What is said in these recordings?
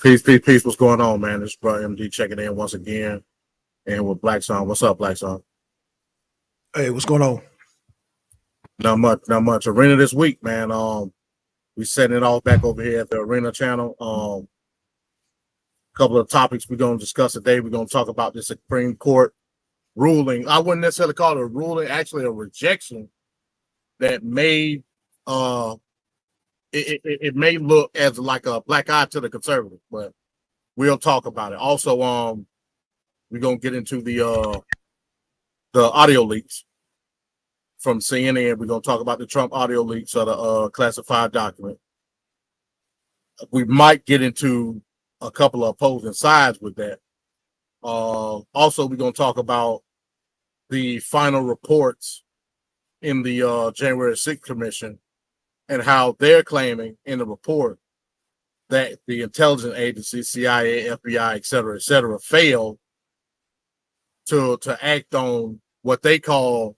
Peace, peace, peace. What's going on, man? This is bro MD checking in once again, and with Blackson. What's up, Blackson? Hey, what's going on? Not much, not much. Arena this week, man. We setting it all back over here at the Arena channel. Couple of topics we're gonna discuss today. We're gonna talk about the Supreme Court ruling. I wouldn't necessarily call it a ruling, actually a rejection that made it may look as like a black eye to the conservatives, but we'll talk about it. Also, we're gonna get into the audio leaks from CNN. We're gonna talk about the Trump audio leaks of the classified document. We might get into a couple of opposing sides with that. Also, we're gonna talk about the final reports in the January 6th Commission and how they're claiming in the report that the intelligence agencies, CIA, FBI, et cetera, failed to act on what they call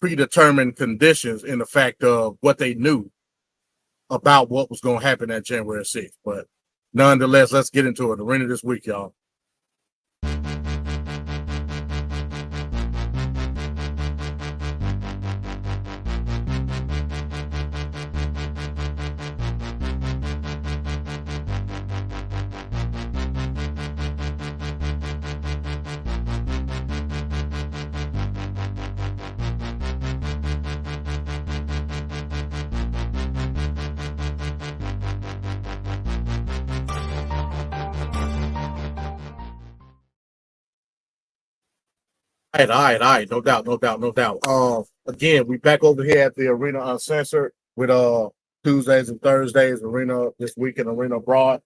predetermined conditions in the fact of what they knew about what was going to happen at January 6th. But nonetheless, let's get into it. Arena this week, y'all. All right. No doubt. Again, we back over here at the Arena Uncensored with Tuesdays and Thursdays, Arena this week in Arena Abroad.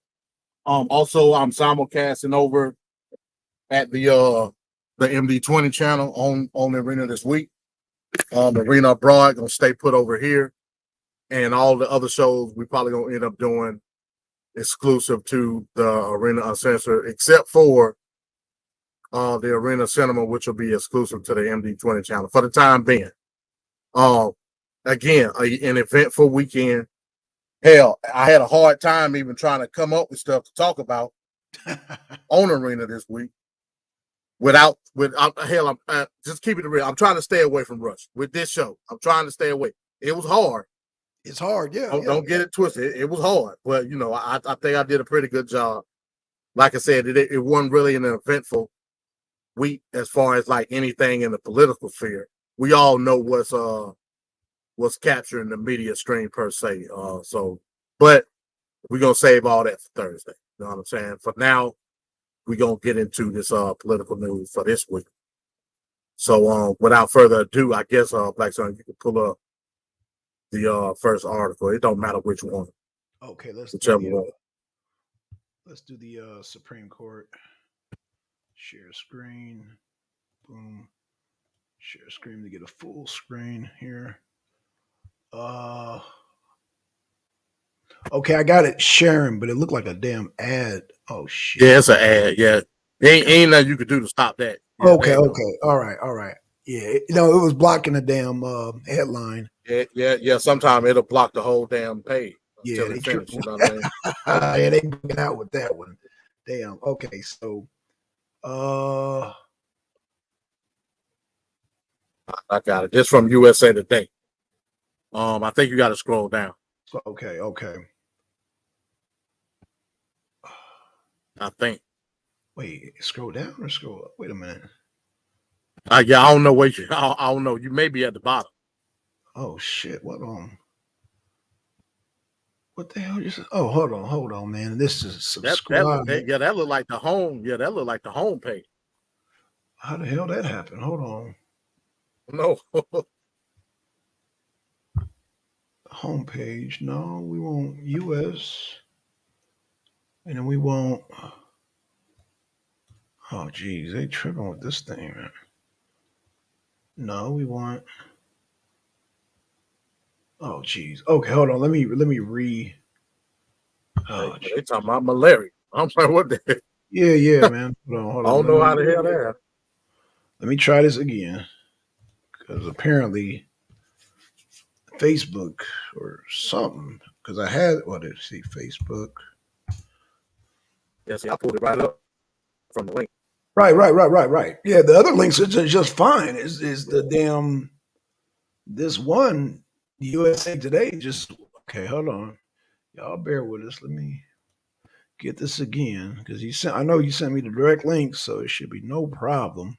Also I'm simulcasting over at the MD20 channel on the Arena this week. Arena Abroad gonna stay put over here, and all the other shows we probably gonna end up doing exclusive to the Arena Uncensored, except for the Arena Cinema, which will be exclusive to the MD20 channel for the time being. Again, an eventful weekend. Hell, I had a hard time even trying to come up with stuff to talk about on Arena this week. Without hell, I'm just keeping it real. I'm trying to stay away from Rush with this show. I'm trying to stay away. It was hard. It's hard, yeah. Don't get it twisted. It was hard, but I think I did a pretty good job. Like I said, it wasn't really an eventful week as far as like anything in the political sphere. We all know what's capturing the media stream per se. But we're gonna save all that for Thursday. You know what I'm saying? For now, we're gonna get into this political news for this week. So without further ado, I guess Blackson, you can pull up the first article. It don't matter which one. Okay, let's do the Supreme Court. Share screen. Boom. Share screen to get a full screen here. Okay, I got it sharing, but it looked like a damn ad. Oh shit. Yeah, it's an ad. Yeah. Ain't nothing you could do to stop that. Yeah, okay. All right. Yeah, it was blocking the damn headline. Yeah. Sometimes it'll block the whole damn page until they it finishes. You know what I mean? Yeah, they bring out with that one. Damn. Okay, so I got it. This from USA Today. I think you got to scroll down. Okay. I think. Wait, scroll down or scroll up? Wait a minute. Yeah, I don't know where you. I don't know. You may be at the bottom. Oh shit! What the hell? Oh, hold on, man. This is subscribe. That look like the home. Yeah, that look like the home page. How the hell that happened? Hold on. No. Homepage. No, we want US. And then we want. Oh, geez, they tripping with this thing, man. No, we want. Oh, geez. Okay, hold on. Let me re. Oh, they talking about malaria. I'm like, what the heck? Yeah, man. Hold on. I don't know how the hell that happened. Let me try this again. Because apparently Facebook or something. Because I had, let's see, Facebook. Yeah, see, I pulled it right up from the link. Right. Yeah, the other links are just fine. Is the damn this one USA Today just okay? Hold on, y'all bear with us. Let me get this again because you sent. I know you sent me the direct link, so it should be no problem.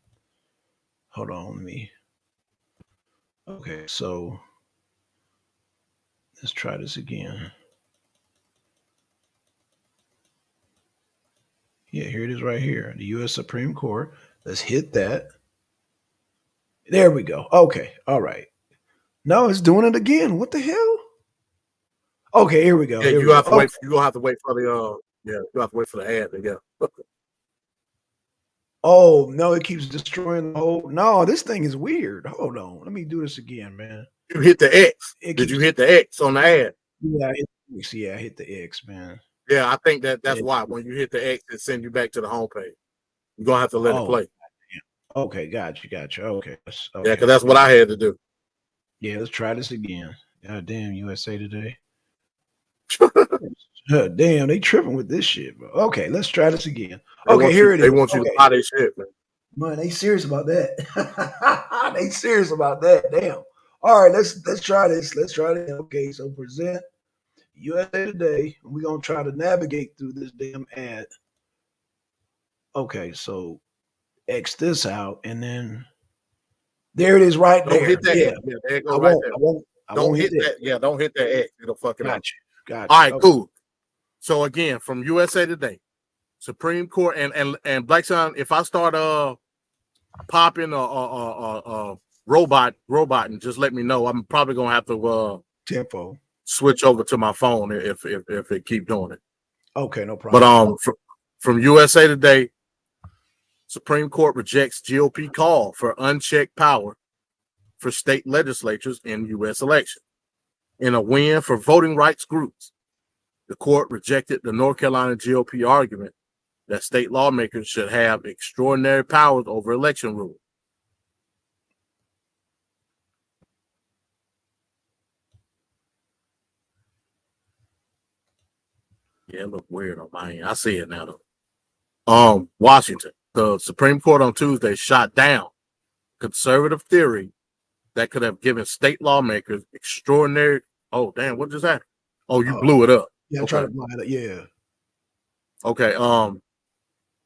Hold on, let me. Okay, so let's try this again. Yeah, here it is right here. The U.S. Supreme Court. Let's hit that. There we go. Okay, all right. No, it's doing it again. What the hell? Okay, here we go. Yeah, Here you we go. have to Okay. wait. You gonna have to wait for the yeah, you have to wait for the ad. Yeah, Oh no, it keeps destroying the whole. No, this thing is weird. Hold on, let me do this again, man. you hit the X. It Did you keeps. hit the X on the ad? Yeah, I hit the X, man. Yeah, I think that's It- why when you hit the X, it sends you back to the homepage. You're gonna have to let it oh, play. okay, gotcha. Okay, Yeah, because okay. that's what I had to do. Yeah, let's try this again. God damn, USA Today. Damn, they tripping with this shit, bro. Okay, let's try this again. Okay, here it They is. want you to Okay, buy this shit, man. man, they serious about that. They serious about that. Damn. All right, let's try this. Let's try this. Okay, so present USA Today. We're gonna try to navigate through this damn ad. Okay, so X this out, and then there it is, right Don't there. hit that Yeah, X. Yeah, there you I go right won't. there. I won't. I Don't won't hit hit that. that. Yeah, don't hit that X. It'll fuck it up. All Gotcha. right, Okay. cool. So again, from USA Today, Supreme Court and Blackson. If I start popping robot and just let me know. I'm probably gonna have to Tempo. switch over to my phone if it keep doing it. Okay, no But problem. from USA Today, Supreme Court rejects GOP call for unchecked power for state legislatures in U.S. election. In a win for voting rights groups, the court rejected the North Carolina GOP argument that state lawmakers should have extraordinary powers over election rules. Yeah, it looked weird on my end. I see it now though. Washington. The Supreme Court on Tuesday shot down conservative theory that could have given state lawmakers extraordinary. Oh, damn, what just happened? Oh, you blew it up. Yeah, try Okay. to blind it. Yeah. Okay.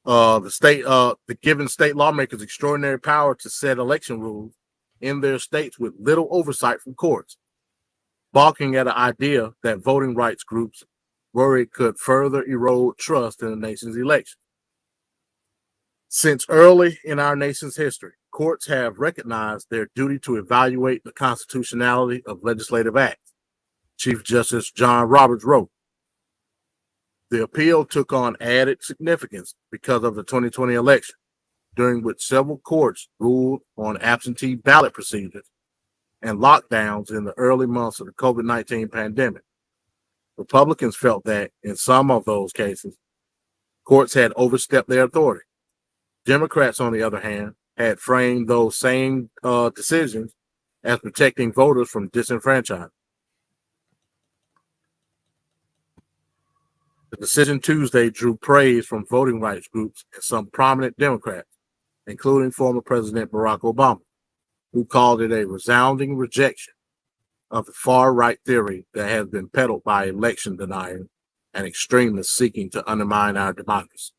The giving state lawmakers extraordinary power to set election rules in their states with little oversight from courts, balking at an idea that voting rights groups worry could further erode trust in the nation's election. Since early in our nation's history, courts have recognized their duty to evaluate the constitutionality of legislative acts. Chief Justice John Roberts wrote. The appeal took on added significance because of the 2020 election, during which several courts ruled on absentee ballot procedures and lockdowns in the early months of the COVID-19 pandemic. Republicans felt that, in some of those cases, courts had overstepped their authority. Democrats, on the other hand, had framed those same decisions as protecting voters from disenfranchisement. The decision Tuesday drew praise from voting rights groups and some prominent Democrats, including former President Barack Obama, who called it a resounding rejection of the far-right theory that has been peddled by election deniers and extremists seeking to undermine our democracy.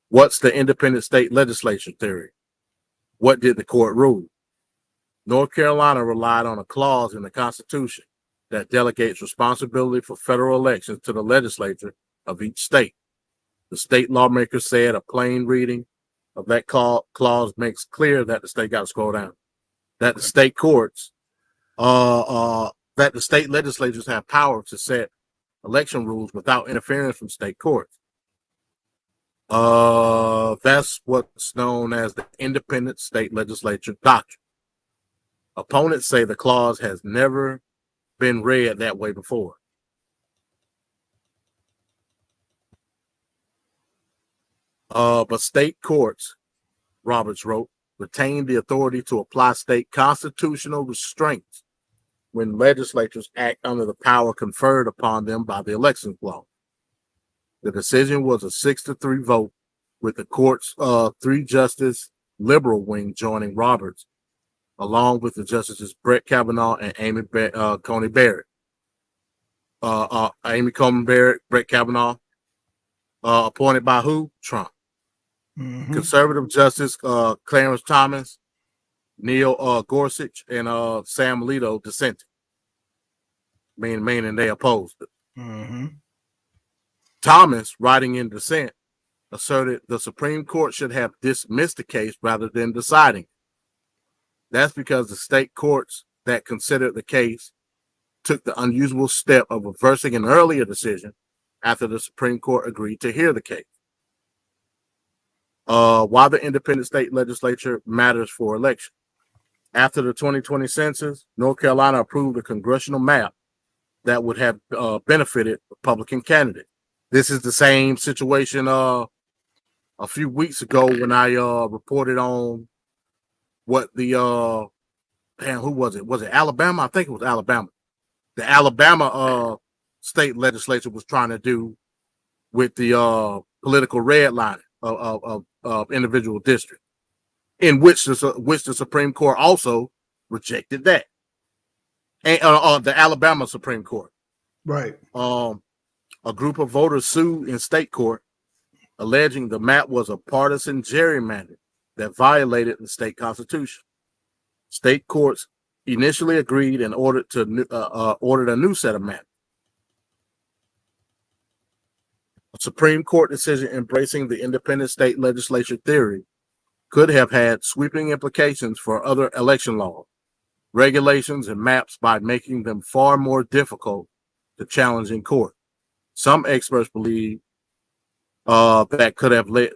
What's the independent state legislature theory? What did the court rule? North Carolina relied on a clause in the Constitution that delegates responsibility for federal elections to the legislature of each state. The state lawmakers said a plain reading of that clause makes clear that the state got to scroll down. That the state courts, that the state legislatures have power to set election rules without interference from state courts. That's what's known as the independent state legislature doctrine. Opponents say the clause has never been read that way before. But state courts, Roberts wrote, retain the authority to apply state constitutional restraints when legislatures act under the power conferred upon them by the Elections Clause. The decision was a 6-3 vote, with the court's 3-justice liberal wing joining Roberts, along with the justices Brett Kavanaugh and Coney Barrett. Amy Coney Barrett, Brett Kavanaugh, appointed by who? Trump. Mm-hmm. Conservative Justice Clarence Thomas, Neil Gorsuch, and Sam Alito dissented, meaning they opposed it. Mm-hmm. Thomas, writing in dissent, asserted the Supreme Court should have dismissed the case rather than deciding. That's because the state courts that considered the case took the unusual step of reversing an earlier decision after the Supreme Court agreed to hear the case. Why the independent state legislature matters for election. After the 2020 census, North Carolina approved a congressional map that would have benefited Republican candidates. This is the same situation a few weeks ago when I reported on what the who was it? Was it Alabama? I think it was Alabama. The Alabama state legislature was trying to do with the political redlining of individual districts, in which the Supreme Court also rejected that, and the Alabama Supreme Court. Right. A group of voters sued in state court, alleging the map was a partisan gerrymander that violated the state constitution. State courts initially agreed and ordered a new set of maps. A Supreme Court decision embracing the independent state legislature theory could have had sweeping implications for other election laws, regulations, and maps by making them far more difficult to challenge in court. Some experts believe that could have led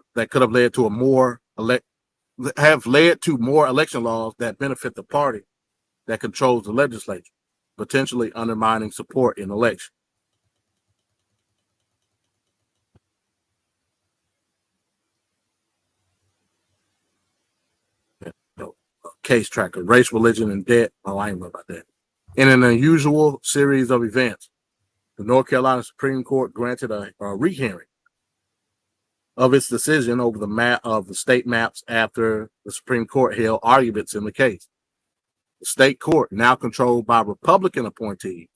to more election laws that benefit the party that controls the legislature, potentially undermining support in elections. Case tracker, race, religion, and debt. Oh, I ain't know about that. In an unusual series of events, the North Carolina Supreme Court granted a rehearing of its decision over the map of the state maps after the Supreme Court held arguments in the case. The state court, now controlled by Republican appointees,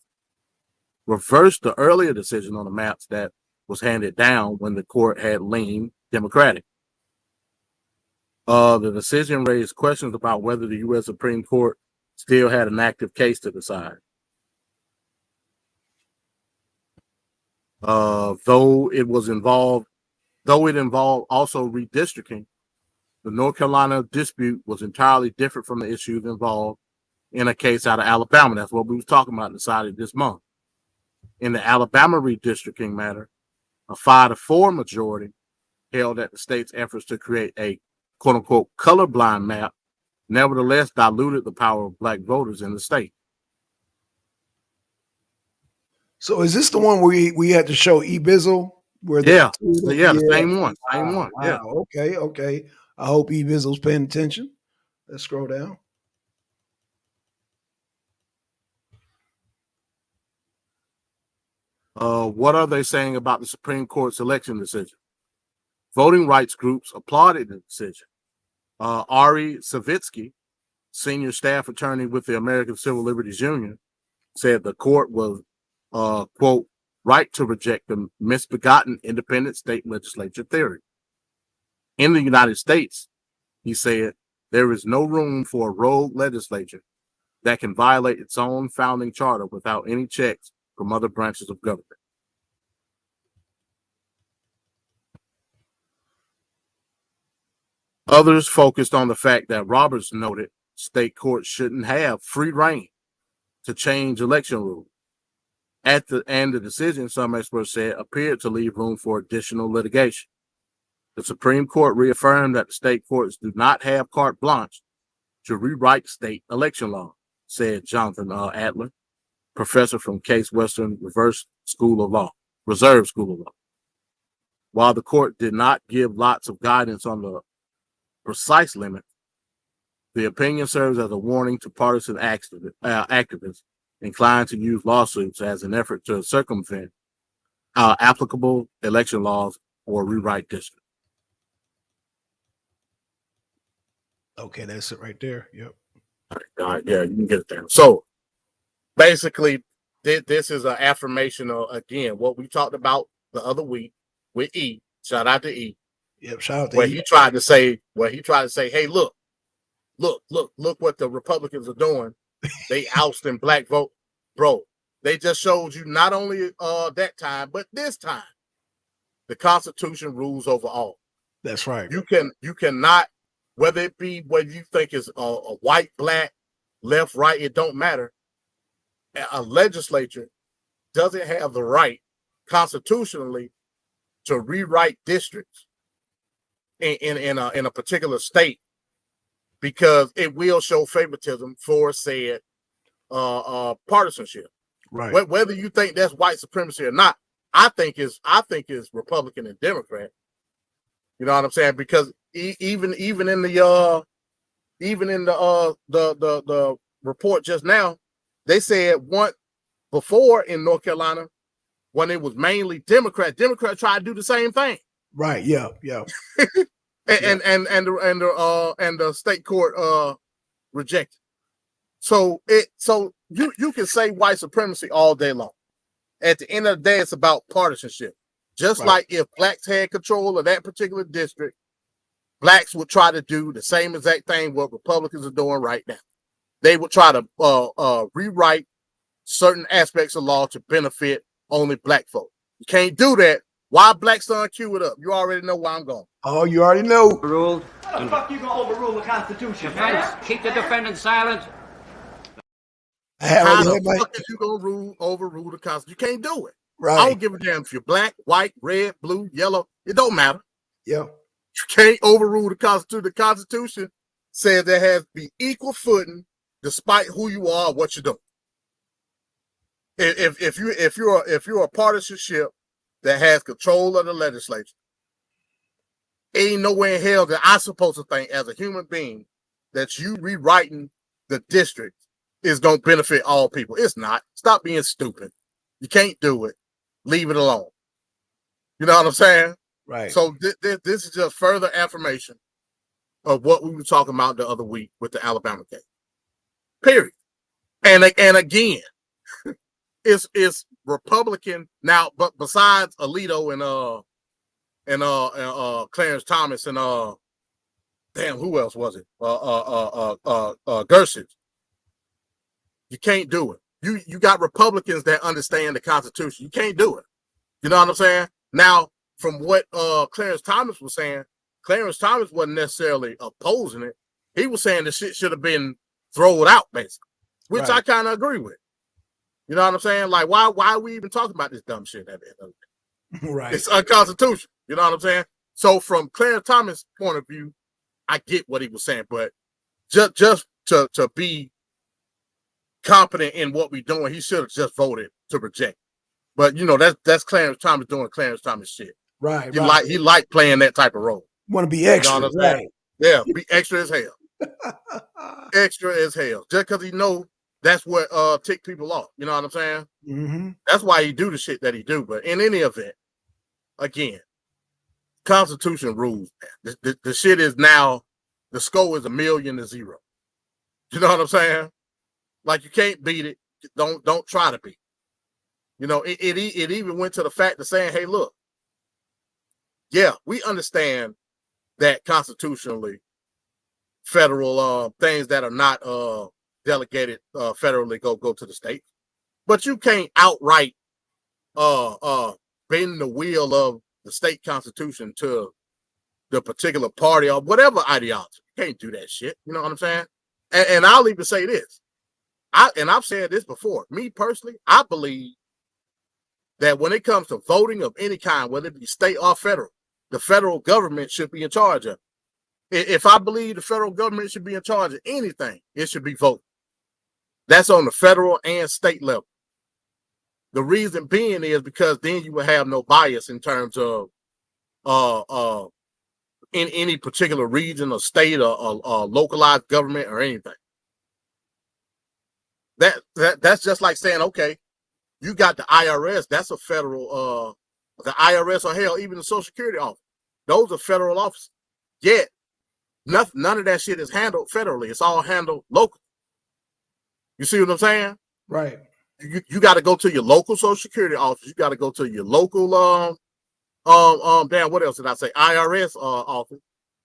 reversed the earlier decision on the maps that was handed down when the court had leaned Democratic. The decision raised questions about whether the U.S. Supreme Court still had an active case to decide. Though it involved also redistricting, the North Carolina dispute was entirely different from the issues involved in a case out of Alabama. That's what we was talking about, decided this month. In the Alabama redistricting matter, a 5-4 majority held that the state's efforts to create a quote-unquote colorblind map nevertheless diluted the power of black voters in the state. So is this the one where we had to show E-Bizzle? The same one. Wow. Yeah. Okay. I hope E-Bizzle's paying attention. Let's scroll down. What are they saying about the Supreme Court's election decision? Voting rights groups applauded the decision. Ari Savitsky, senior staff attorney with the American Civil Liberties Union, said the court was, quote, right to reject the misbegotten independent state legislature theory. In the United States, he said, there is no room for a rogue legislature that can violate its own founding charter without any checks from other branches of government. Others focused on the fact that Roberts noted state courts shouldn't have free reign to change election rules. The decision, some experts said, appeared to leave room for additional litigation. The Supreme Court reaffirmed that the state courts do not have carte blanche to rewrite state election law, said Jonathan Adler, professor from Case Western Reserve School of Law. While the court did not give lots of guidance on the precise limit, the opinion serves as a warning to partisan activists inclined to use lawsuits as an effort to circumvent applicable election laws or rewrite districts. Okay, that's it right there. Yep. All right, yeah, you can get it there. So basically, this is an affirmation of, again, what we talked about the other week with E. Shout out to E. Yep. Shout out to Where E. he tried to say, hey, look what the Republicans are doing. They ousting black vote. Bro, they just showed you not only that time, but this time, the Constitution rules over all. That's right. You cannot, whether it be what you think is a white, black, left, right, it don't matter. A legislature doesn't have the right constitutionally to rewrite districts in a particular state, because it will show favoritism for said partisanship. Right. Whether you think that's white supremacy or not, I think is Republican and Democrat. You know what I'm saying? Because even in the the report just now, they said one before in North Carolina when it was mainly Democrats tried to do the same thing. Right. Yeah. Yeah. and the state court rejected. So you can say white supremacy all day long. At the end of the day, it's about partisanship. Just Right. like if blacks had control of that particular district, blacks would try to do the same exact thing what Republicans are doing right now. They would try to rewrite certain aspects of law to benefit only black folk. You can't do that. Why Blackson cue it up? You already know where I'm going. Oh, you already know. Overruled. How the fuck you gonna overrule the Constitution, Defense. man? Keep the defendant silent. How the fuck is you gonna overrule the Constitution? You can't do it. Right. I don't give a damn if you're black, white, red, blue, yellow. It don't matter. Yep. You can't overrule the Constitution. The Constitution says there has to be equal footing despite who you are or what you're doing. If you're a partisanship that has control of the legislature, ain't nowhere in hell that I'm supposed to think as a human being that you rewriting the district is going to benefit all people. It's not. Stop being stupid. You can't do it. Leave it alone. You know what I'm saying? Right. So this is just further affirmation of what we were talking about the other week with the Alabama case. Period. And again, it's Republican now, but besides Alito and Clarence Thomas and damn, who else was it? Gorsuch. You can't do it. You got Republicans that understand the Constitution. You can't do it. You know what I'm saying? Now, from what Clarence Thomas was saying, Clarence Thomas wasn't necessarily opposing it. He was saying the shit should have been thrown out, basically, which Right. I kind of agree with. You know what I'm saying? Like, why are we even talking about this dumb shit at the end of the day? Right. It's unconstitutional. You know what I'm saying? So from Clarence Thomas' point of view, I get what he was saying, but just to be competent in what we're doing, he should have just voted to reject. But you know, that's Clarence Thomas doing Clarence Thomas shit. Right. He like playing that type of role. Want to be extra, You know what I'm saying? right? Yeah, be extra as hell. Extra as hell. Just because he know that's what tick people off. You know what I'm saying? Mm-hmm. That's why he do the shit that he do. But in any event, again, Constitution rules. The shit is now, the score is 1,000,000-0. You know what I'm saying? Like, you can't beat it. Don't try to beat it. You know, it even went to the fact of saying, hey, look, yeah, we understand that constitutionally federal things that are not delegated federally go to the state. But you can't outright bend the wheel of the state constitution to the particular party or whatever ideology. You can't do that shit. You know what I'm saying? And I'll even say this. I've said this before. Me personally, I believe that when it comes to voting of any kind, whether it be state or federal, the federal government should be in charge of it. If I believe the federal government should be in charge of anything, it should be voting. That's on the federal and state level. The reason being is because then you will have no bias in terms of in any particular region or state or localized government or anything. That's just like saying, okay, you got the IRS, that's a federal the IRS, or hell, even the Social Security office. Those are federal offices. Yet, none of that shit is handled federally. It's all handled locally. You see what I'm saying? Right. You got to go to your local Social Security office. You got to go to your local damn, what else did I say? IRS office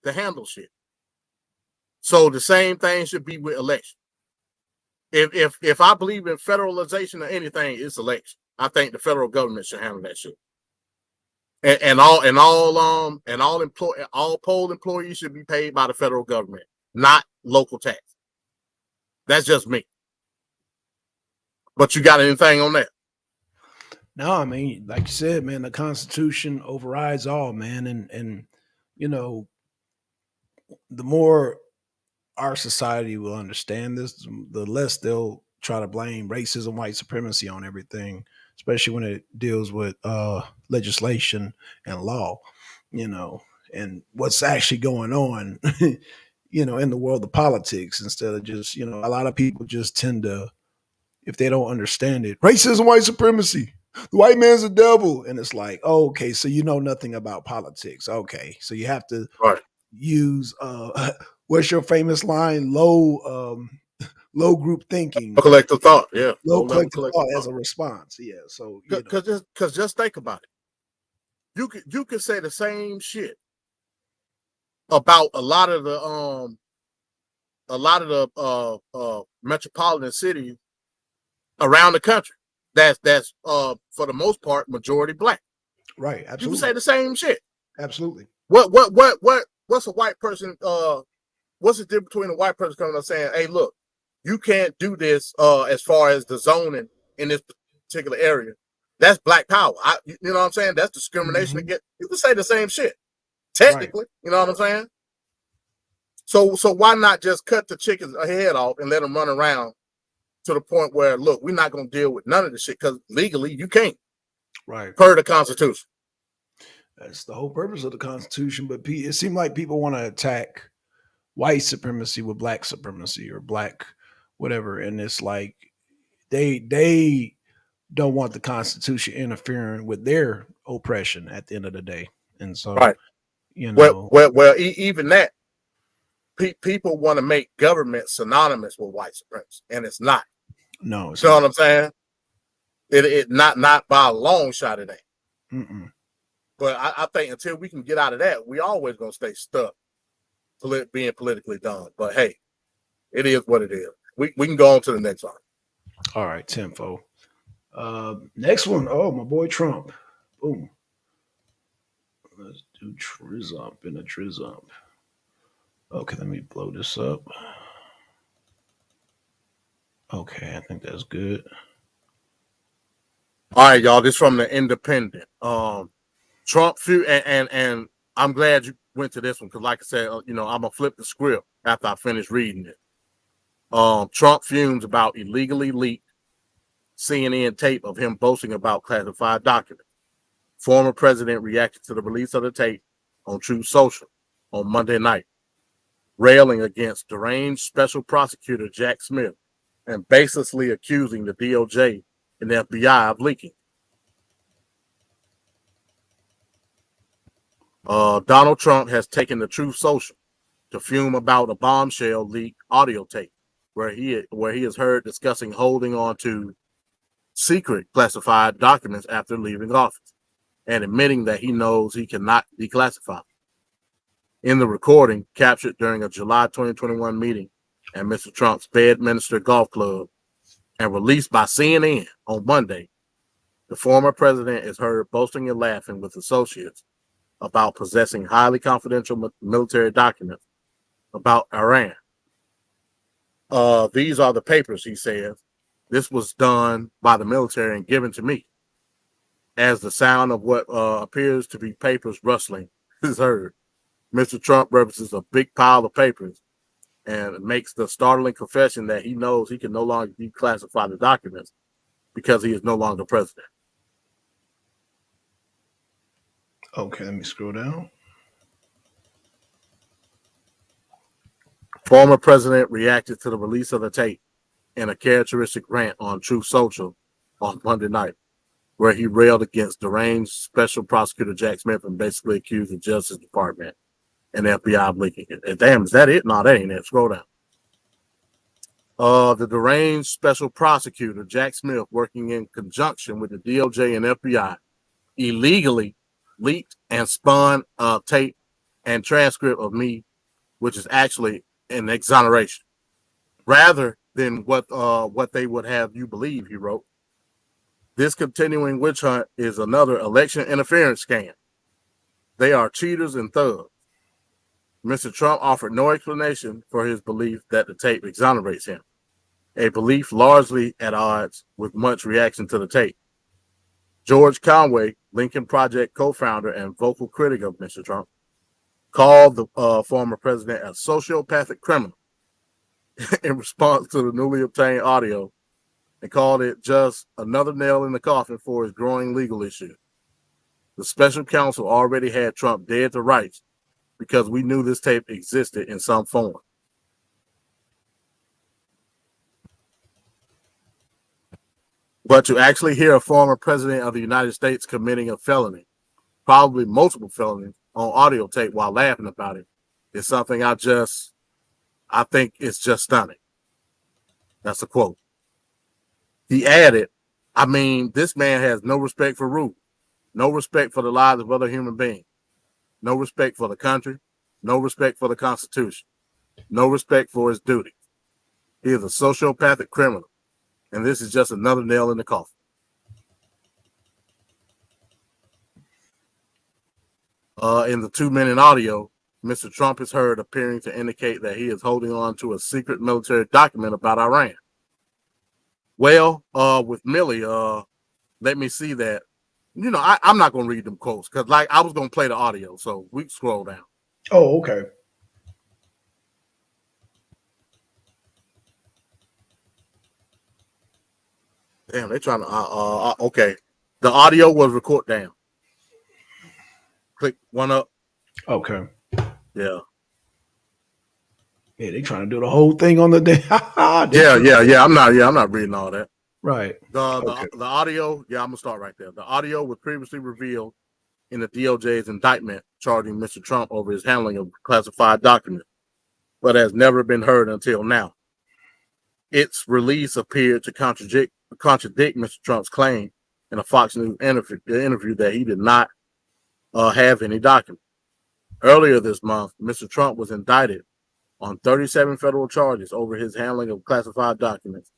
to handle shit. So the same thing should be with election. If I believe in federalization or anything, it's election. I think the federal government should handle that shit. And all poll employees should be paid by the federal government, not local tax. That's just me. But you got anything on that? No, I mean, like you said, man, the Constitution overrides all, man, and you know, the more our society will understand this, the less they'll try to blame racism, white supremacy on everything, especially when it deals with legislation and law, you know, and what's actually going on, in the world of politics, instead of just, a lot of people just tend to, if they don't understand it, racism, white supremacy, the white man's a devil. And it's like, oh, okay, so you know nothing about politics. Okay. So you have to Right. use what's your famous line? Low group thinking. Collective thought, yeah. Low collective thought as a response. Yeah. So because just think about it. You could say the same shit about a lot of the metropolitan cities around the country that's for the most part majority black. Right. Absolutely. You can say the same shit. Absolutely. What's a white person what's the difference between a white person coming up saying, hey, look, you can't do this as far as the zoning in this particular area. That's black power. You know what I'm saying? That's discrimination against. You can say the same shit. Technically, right. You know what I'm saying? So why not just cut the chicken's head off and let them run around to the point where, look, we're not going to deal with none of this shit because legally you can't. Right. Per the Constitution. That's the whole purpose of the Constitution. But it seemed like people want to attack white supremacy with black supremacy or black whatever. And it's like they don't want the Constitution interfering with their oppression at the end of the day. And so, right. Well, even that, people want to make government synonymous with white supremacy, and it's not. No, you know what I'm saying? It not by a long shot it ain't. Mm-mm. But I think until we can get out of that, we always gonna stay stuck being politically dumb. But hey, it is what it is. We can go on to the next one. All right, tenfold. Next one. Oh, my boy Trump. Boom. Let's do Trizump in a Trizump. Okay, let me blow this up. Okay, I think that's good. All right, y'all. This from the Independent. Trump and I'm glad you went to this one because, like I said, I'm gonna flip the script after I finish reading it. Trump fumes about illegally leaked CNN tape of him boasting about classified documents. Former president reacted to the release of the tape on Truth Social on Monday night, railing against deranged special prosecutor Jack Smith and baselessly accusing the DOJ and the FBI of leaking. Donald Trump has taken the Truth Social to fume about a bombshell leaked audio tape where he is heard discussing holding on to secret classified documents after leaving office and admitting that he knows he cannot declassify. In the recording captured during a July 2021 meeting at Mr. Trump's Bedminster Golf Club and released by CNN on Monday, the former president is heard boasting and laughing with associates about possessing highly confidential military documents about Iran. These are the papers, he says. This was done by the military and given to me. As the sound of what appears to be papers rustling is heard, Mr. Trump references a big pile of papers and makes the startling confession that he knows he can no longer declassify the documents because he is no longer president. Okay, let me scroll down. Former president reacted to the release of the tape in a characteristic rant on Truth Social on Monday night, where he railed against deranged special prosecutor Jack Smith and basically accused the Justice Department and FBI of leaking it. And damn, is that it? No, that ain't it. Scroll down. The deranged special prosecutor Jack Smith, working in conjunction with the DOJ and FBI, illegally leaked and spun a tape and transcript of me, which is actually an exoneration, rather than what they would have you believe, he wrote. This continuing witch hunt is another election interference scam. They are cheaters and thugs. Mr. Trump offered no explanation for his belief that the tape exonerates him, a belief largely at odds with much reaction to the tape. George Conway, Lincoln Project co-founder and vocal critic of Mr. Trump, called the former president a sociopathic criminal in response to the newly obtained audio, and called it just another nail in the coffin for his growing legal issue. The special counsel already had Trump dead to rights because we knew this tape existed in some form. But to actually hear a former president of the United States committing a felony, probably multiple felonies, on audio tape while laughing about it is something I think it's just stunning. That's a quote. He added, I mean, this man has no respect for rules, no respect for the lives of other human beings, no respect for the country, no respect for the Constitution, no respect for his duty. He is a sociopathic criminal, and this is just another nail in the coffin. In the 2-minute audio, Mr. Trump is heard appearing to indicate that he is holding on to a secret military document about Iran. Well, with Millie, let me see that. You know, I'm not going to read them quotes because, like, I was going to play the audio, so we can scroll down. Oh, okay. Damn, they're trying to. Okay, the audio was recorded down. Click one up. Okay. Yeah. Yeah, they trying to do the whole thing on the day. Yeah. I'm not reading all that. Right. The audio. Yeah, I'm gonna start right there. The audio was previously revealed in the DOJ's indictment charging Mr. Trump over his handling of classified documents, but has never been heard until now. Its release appeared to contradict Mr. Trump's claim in a Fox News interview that he did not have any documents. Earlier this month, Mr. Trump was indicted on 37 federal charges over his handling of classified documents,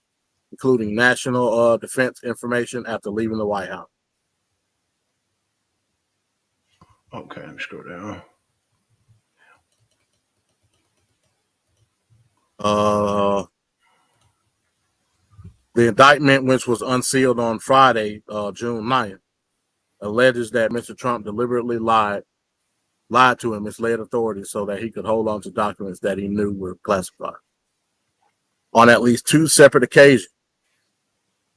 including national defense information after leaving the White House. Okay, let me scroll down. The indictment, which was unsealed on Friday, June 9th, alleges that Mr. Trump deliberately lied to and misled authorities so that he could hold on to documents that he knew were classified. On at least 2 separate occasions,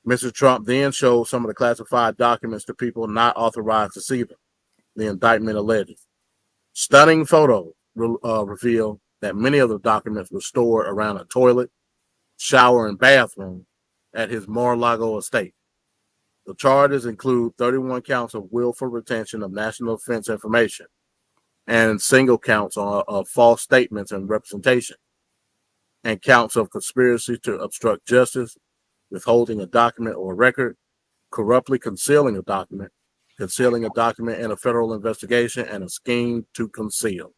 Mr. Trump then showed some of the classified documents to people not authorized to see them, the indictment alleges. Stunning photos reveal that many of the documents were stored around a toilet, shower, and bathroom at his Mar-a-Lago estate. The charges include 31 counts of willful retention of national defense information and single counts of false statements and representation, and counts of conspiracy to obstruct justice, withholding a document or record, corruptly concealing a document in a federal investigation, and a scheme to conceal.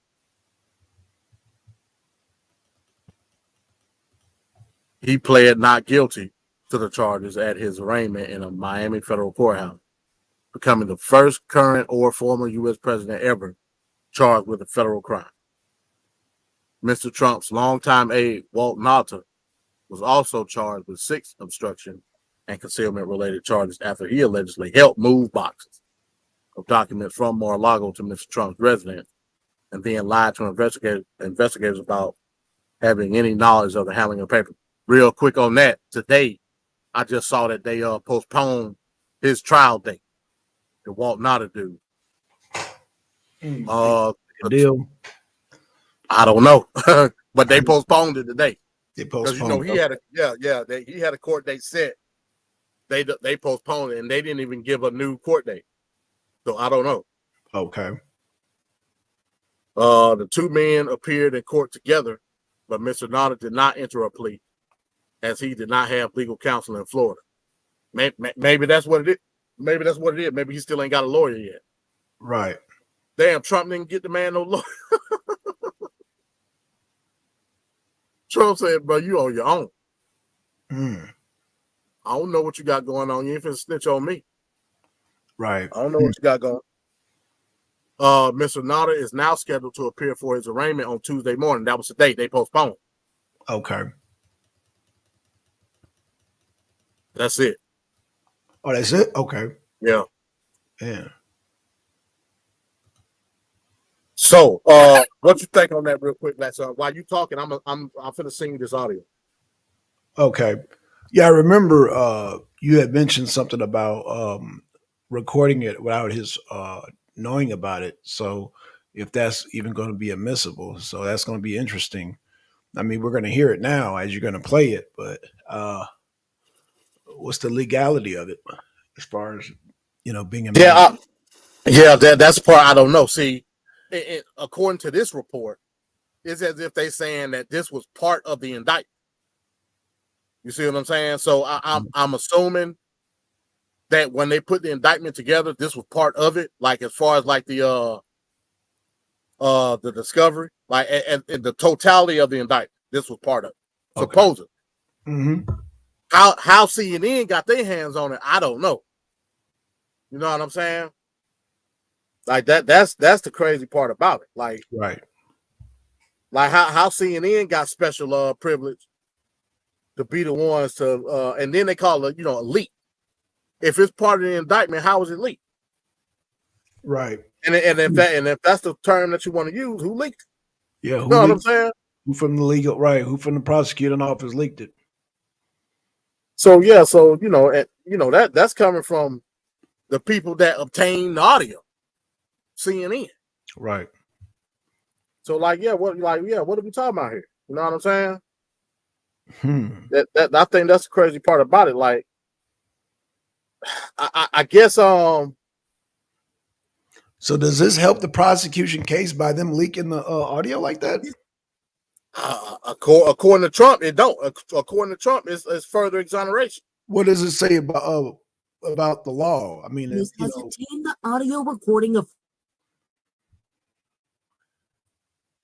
He pled not guilty to the charges at his arraignment in a Miami federal courthouse, becoming the first current or former U.S. president ever charged with a federal crime. Mr. Trump's longtime aide, Walt Nauta, was also charged with 6 obstruction and concealment-related charges after he allegedly helped move boxes of documents from Mar-a-Lago to Mr. Trump's residence and then lied to investigators about having any knowledge of the handling of paper. Real quick on that, today, I just saw that they postponed his trial date, the Walt Nauta dude. Deal. I don't know, but they postponed it today. They Because postponed. he had a court date set they postponed it, and they didn't even give a new court date. So I don't know. Okay. The two men appeared in court together, but Mr. Nada did not enter a plea, as he did not have legal counsel in Florida. Maybe that's what it is. Maybe that's what it is. Maybe he still ain't got a lawyer yet. Right. Damn, Trump didn't get the man no lawyer. Trump said, bro, you on your own. I don't know what you got going on. You ain't finna snitch on me. Right. I don't know what you got going. Mr. Nada is now scheduled to appear for his arraignment on Tuesday morning. That was the date they postponed. Okay. That's it. Oh, that's it? Okay. Yeah. Yeah. So, what you think on that real quick, Blackson? While you talking, I'm finna sing you this audio. Okay. Yeah, I remember you had mentioned something about recording it without his knowing about it. So if that's even going to be admissible, so that's going to be interesting. I mean, we're going to hear it now as you're going to play it, but what's the legality of it as far as being a That's the part I don't know. See, according to this report, it's as if they saying that this was part of the indictment. You see what I'm saying? So I'm assuming that when they put the indictment together, this was part of it. Like as far as like the discovery, like and the totality of the indictment, this was part of it. Okay. Supposedly. Mm-hmm. How CNN got their hands on it, I don't know. You know what I'm saying? Like that's the crazy part about it. Like how CNN got special privilege to be the ones to and then they call it, a leak. If it's part of the indictment, how is it leaked? Right. And if that's the term that you want to use, who leaked it? Yeah, you know what I'm saying? Who from the legal who from the prosecuting office leaked it? So yeah, that's coming from the people that obtained the audio, CNN. Right. So what are we talking about here? You know what I'm saying? Hmm. I think that's the crazy part about it. Like, I guess So does this help the prosecution case by them leaking the audio like that? According to Trump, it don't. According to Trump, it's further exoneration. What does it say about the law? I mean, This has obtained the audio recording of.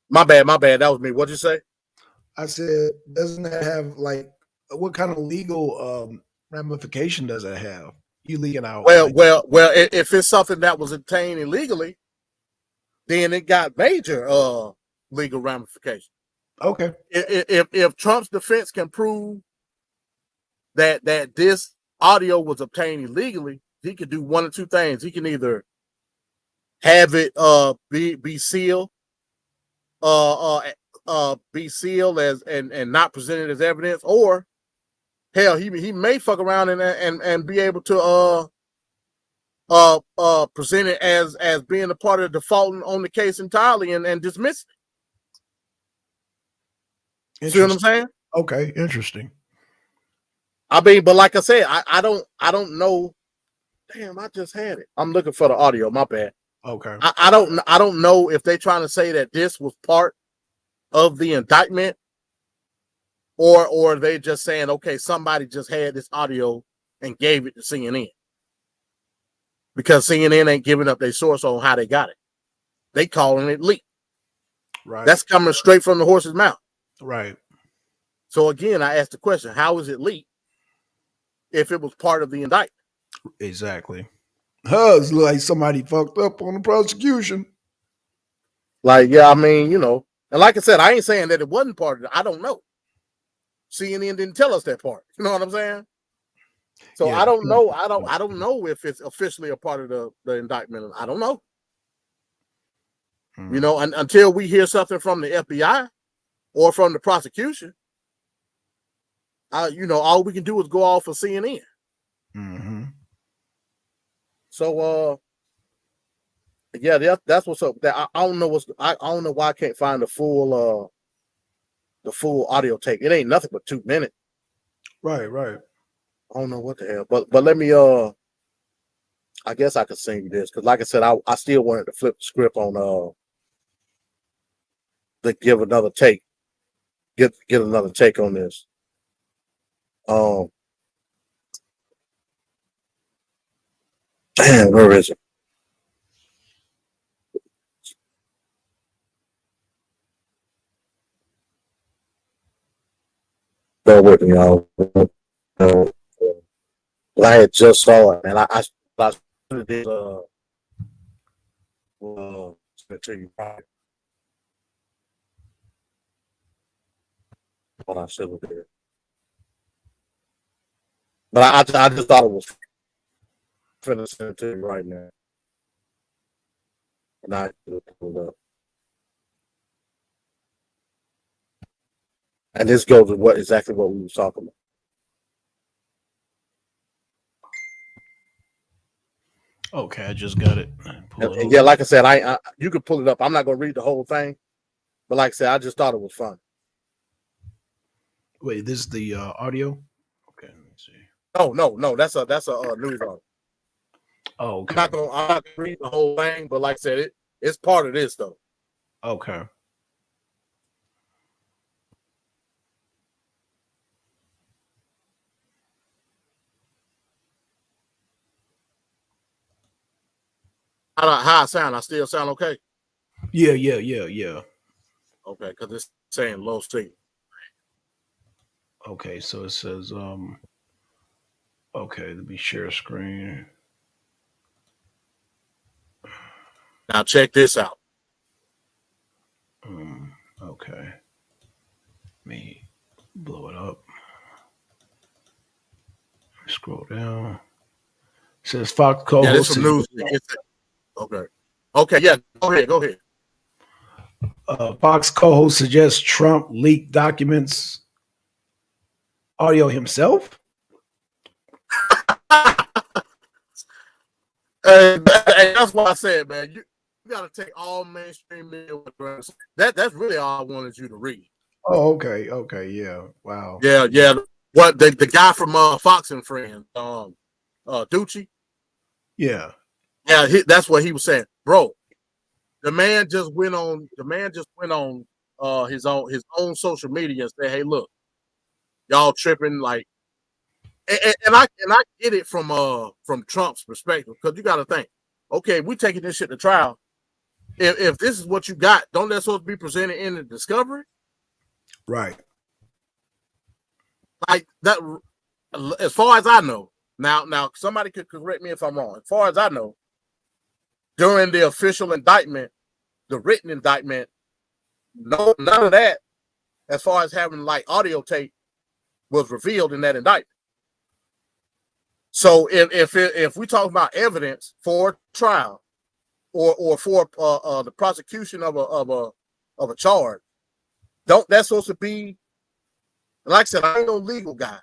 My bad. That was me. What'd you say? I said, doesn't that have what kind of legal ramification does it have? You leaking out? Well, if it's something that was obtained illegally, then it got major legal ramifications. Okay. If Trump's defense can prove that this audio was obtained illegally, he could do one of two things. He can either have it be sealed, be sealed as and not presented as evidence, or hell, he may fuck around and be able to present it as being a part of defaulting on the case entirely and dismiss it. See what I'm saying? Okay, interesting. I mean, but like I said, I don't know. Damn, I just had it. I'm looking for the audio. My bad. Okay. I don't know if they're trying to say that this was part of the indictment, or they just saying, okay, somebody just had this audio and gave it to CNN. Because CNN ain't giving up their source on how they got it. They calling it leak. Right. That's coming straight from the horse's mouth. Right. So again, I asked the question, how is it leaked if it was part of the indictment? Exactly. It's like somebody fucked up on the prosecution. Like, yeah, I mean, and like I said, I ain't saying that it wasn't part of it. I don't know. CNN didn't tell us that part. You know what I'm saying? So yeah, I don't know. I don't know if it's officially a part of the indictment. I don't know. Until we hear something from the FBI or from the prosecution, all we can do is go off of CNN. Mm-hmm. So, that's what's up. I don't know I don't know why I can't find the full audio tape. It ain't nothing but 2 minutes. Right. I don't know what the hell, but let me I guess I could sing you this because, like I said, I still wanted to flip the script on to give another take, get another take on this. Um, damn, where is it? Bear with me, y'all. I had just saw it, and I did tell you right what I should have did, but I just thought it was finna send it to you right now, and I pulled it up. And this goes to exactly what we were talking about. Okay, I just got it. And yeah, like I said, I you could pull it up. I'm not gonna read the whole thing, but like I said, I just thought it was fun. Wait, this is the audio? Okay, let me see. No, that's a news article. Oh, okay. I'm not gonna read the whole thing, but like I said, it's part of this though. Okay. How I sound? I still sound okay? Yeah. Okay, because it's saying low sync. Okay, so it says okay, let me share screen. Now check this out. Okay. Let me blow it up. Scroll down. It says Fox Yeah, this co-host. from news. Okay. Okay, yeah, go ahead. Fox co-host suggests Trump leaked documents audio himself. And that's what I said, man. You got to take all mainstream media with a grain of salt. That's really all I wanted you to read. Oh, okay, yeah, wow. Yeah. What the guy from Fox and Friends, Ducci? Yeah. Yeah, that's what he was saying, bro. The man just went on his own social media and said, "Hey, look, y'all tripping." Like, and I get it from Trump's perspective because you got to think, okay, we taking this shit to trial. If this is what you got, don't that supposed to be presented in the discovery? Right. Like that, as far as I know. Now somebody could correct me if I'm wrong. As far as I know, during the official indictment, the written indictment, none of that, as far as having like audio tape, was revealed in that indictment. So if we talk about evidence for trial or for the prosecution of a charge, don't that's supposed to be, like I said, I ain't no legal guy,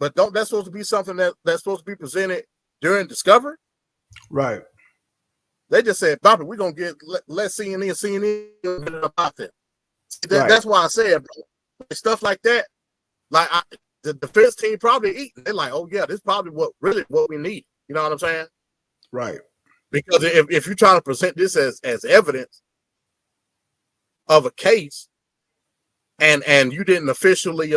but don't that's supposed to be something that's supposed to be presented during discovery? Right. They just said, Bobby, we're gonna let CNN get it about that. Right. That's why I said, bro, stuff like that. Like the defense team probably eating. They're like, oh yeah, this is probably what we need. You know what I'm saying? Right. Because if you're trying to present this as evidence of a case, and you didn't officially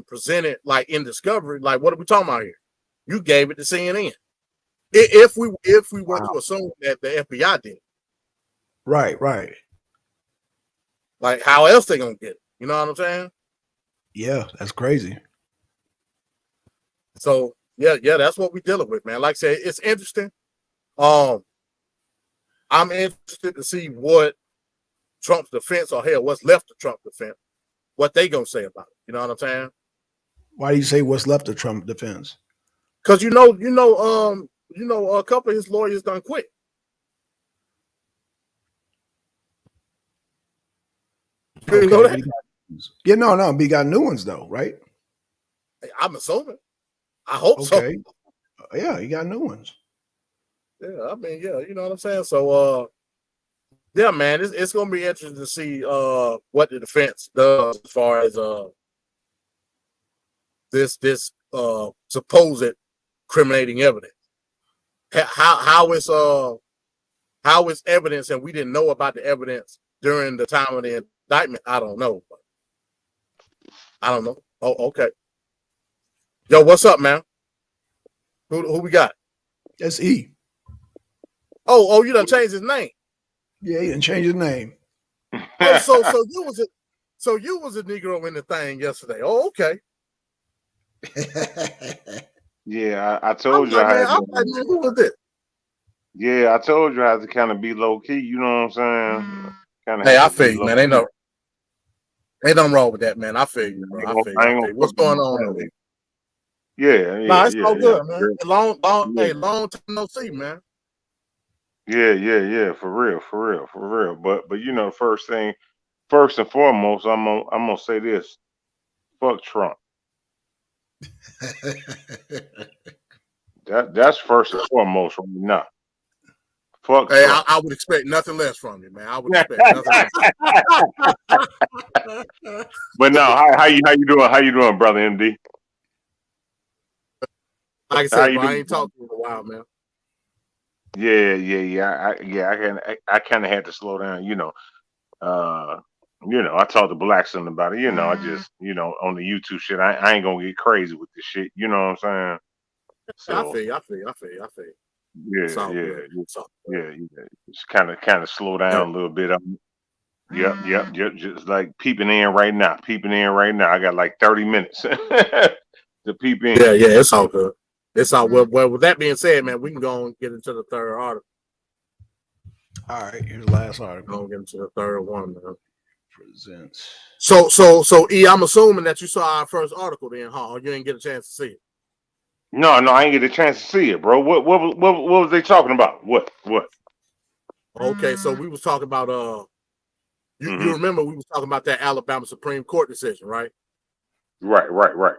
present it like in discovery, like what are we talking about here? You gave it to CNN. If we were to assume that the FBI did, Right. like how else they gonna get it? You know what I'm saying? Yeah, that's crazy. So yeah, that's what we're dealing with, man. Like I said, it's interesting. I'm interested to see what Trump's defense, or hell, what's left of Trump's defense, what they gonna say about it. You know what I'm saying? Why do you say what's left of Trump defense? Because a couple of his lawyers done quit. You Okay, know that? Yeah, no, but he got new ones though, right? I'm assuming. I hope Okay. so. Yeah, he got new ones. Yeah, I mean, yeah, you know what I'm saying? So yeah, man, it's gonna be interesting to see what the defense does as far as this supposed incriminating evidence. How is evidence, and we didn't know about the evidence during the time of the indictment? I don't know. Oh, okay. Yo, what's up, man? Who we got? That's E. Oh, you done changed his name. Yeah, he didn't change his name. Oh, so you was a Negro in the thing yesterday. Oh, okay. Yeah, I told you I had I'm like, man, who was this? Yeah, I told you I had to kind of be low key. You know what I'm saying? Kind of. Hey, I feel you, man. Ain't nothing wrong with that, man. I feel you, bro. I feel you. What's going on? Yeah, Nah, it's all good, yeah. man. Long time no see, man. Yeah. For real. But you know, first and foremost, I'm gonna say this: fuck Trump. That's first and foremost from me now. Fuck Hey, Trump. I would expect nothing less from you, man. I would expect nothing less. But no, how you doing? How you doing, brother MD? Like I How said, you bro, I doing? ain't talked to you in a while, man. I kind of had to slow down. I talked to Blackson about it. I just, on the YouTube shit, I ain't gonna get crazy with this shit. You know what I'm saying? I So feel you. It's all good. It's all good. Just kind of slow down a little bit. Yep. Just like peeping in right now. I got like 30 minutes to peep in. Yeah, it's all good. It's all well. With that being said, man, we can go and get into the third article. All right, here's the last article. Go get into the third one, man. Presents. So E, I'm assuming that you saw our first article then, huh? Or you didn't get a chance to see it. No, I ain't get a chance to see it, bro. What was they talking about? What? Okay, so we was talking about you remember we was talking about that Alabama Supreme Court decision, right? Right.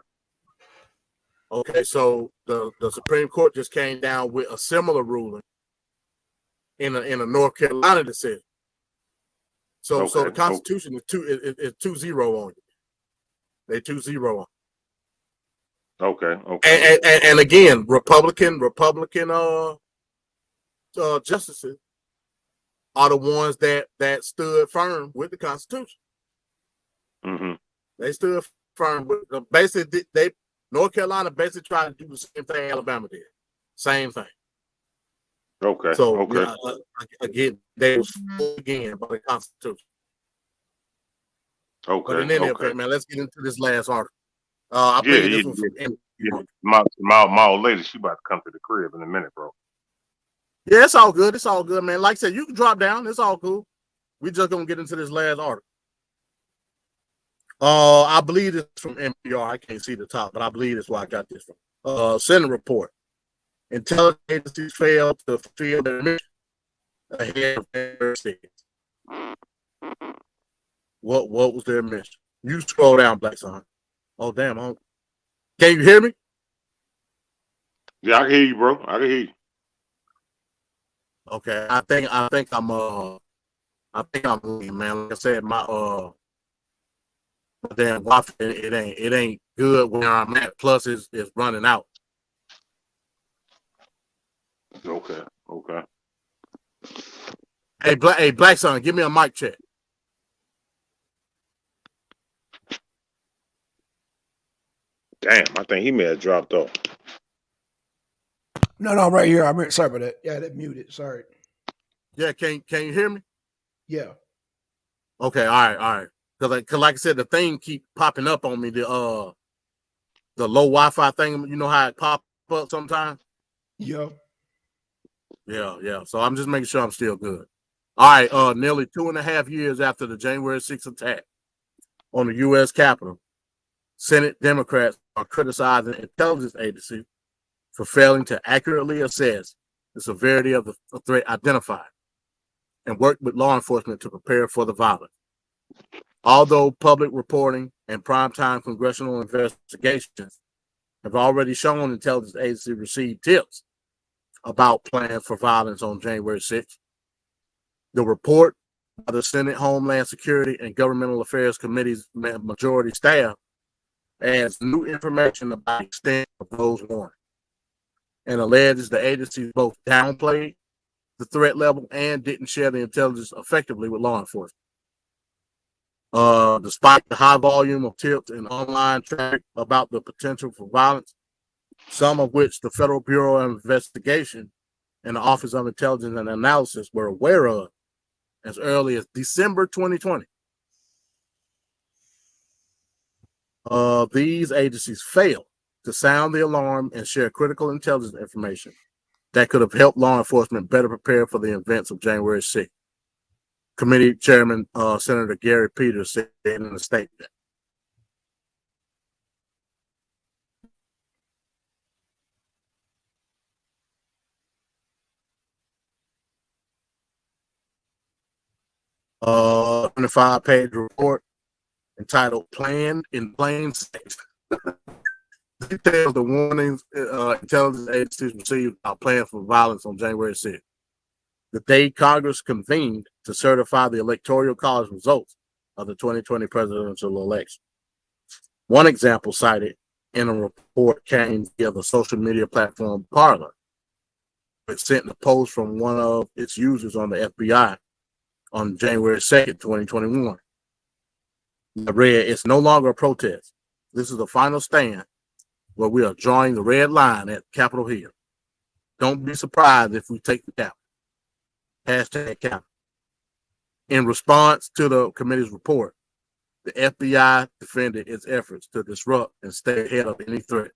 Okay, so the Supreme Court just came down with a similar ruling in a North Carolina decision. So the Constitution is 2-0 on you. They 2-0 on. Okay. And again, Republican justices are the ones that stood firm with the Constitution. Mm-hmm. They stood firm with basically North Carolina basically tried to do the same thing Alabama did. Same thing. Okay. So again, they was again by the Constitution. Okay. But in any event, man, let's get into this last article. I believe this was from MD20. My old lady, she about to come to the crib in a minute, bro. Yeah, it's all good. It's all good, man. Like I said, you can drop down. It's all cool. We just gonna get into this last article. I believe it's from NPR. I can't see the top, but I believe that's where I got this from. Senate report. Intelligence agencies failed to fulfill their mission ahead of their states. What was their mission? You scroll down, Blackson. Oh damn! Can you hear me? Yeah, I can hear you, bro. I can hear you. Okay, I think I'm leaving, man. Like I said, my damn Wi-Fi it ain't good where I'm at. Plus, it's running out. Okay. Hey, Black Son, give me a mic check. Damn, I think he may have dropped off. No, I'm right here. Sorry about that. Yeah, that muted. Sorry. Yeah, can you hear me? Yeah. Okay, all right. Cause like I said, the thing keep popping up on me. The low Wi-Fi thing. You know how it pop up sometimes. Yeah. Yeah. So I'm just making sure I'm still good. All right. Nearly 2.5 years after the January 6th attack on the U.S. Capitol, Senate Democrats are criticizing intelligence agencies for failing to accurately assess the severity of the threat identified and work with law enforcement to prepare for the violence. Although public reporting and primetime congressional investigations have already shown intelligence agencies received tips about plans for violence on January 6th, the report by the Senate Homeland Security and Governmental Affairs Committee's majority staff adds new information about the extent of those warnings and alleges the agency both downplayed the threat level and didn't share the intelligence effectively with law enforcement. Despite the high volume of tips and online traffic about the potential for violence, some of which the Federal Bureau of Investigation and the Office of Intelligence and Analysis were aware of as early as December 2020. These agencies failed to sound the alarm and share critical intelligence information that could have helped law enforcement better prepare for the events of January 6th. Committee Chairman Senator Gary Peters said in a statement. A 25-page report entitled "Planned in Plain Sight" details the warnings intelligence agencies received about plans for violence on January 6th, the day Congress convened to certify the Electoral College results of the 2020 presidential election. One example cited in a report came via the social media platform Parler, which sent a post from one of its users on the FBI on January 2nd, 2021. I read, "It's no longer a protest. This is the final stand where we are drawing the red line at Capitol Hill. Don't be surprised if we take the Capitol. Hashtag Capitol." In response to the committee's report, the FBI defended its efforts to disrupt and stay ahead of any threat.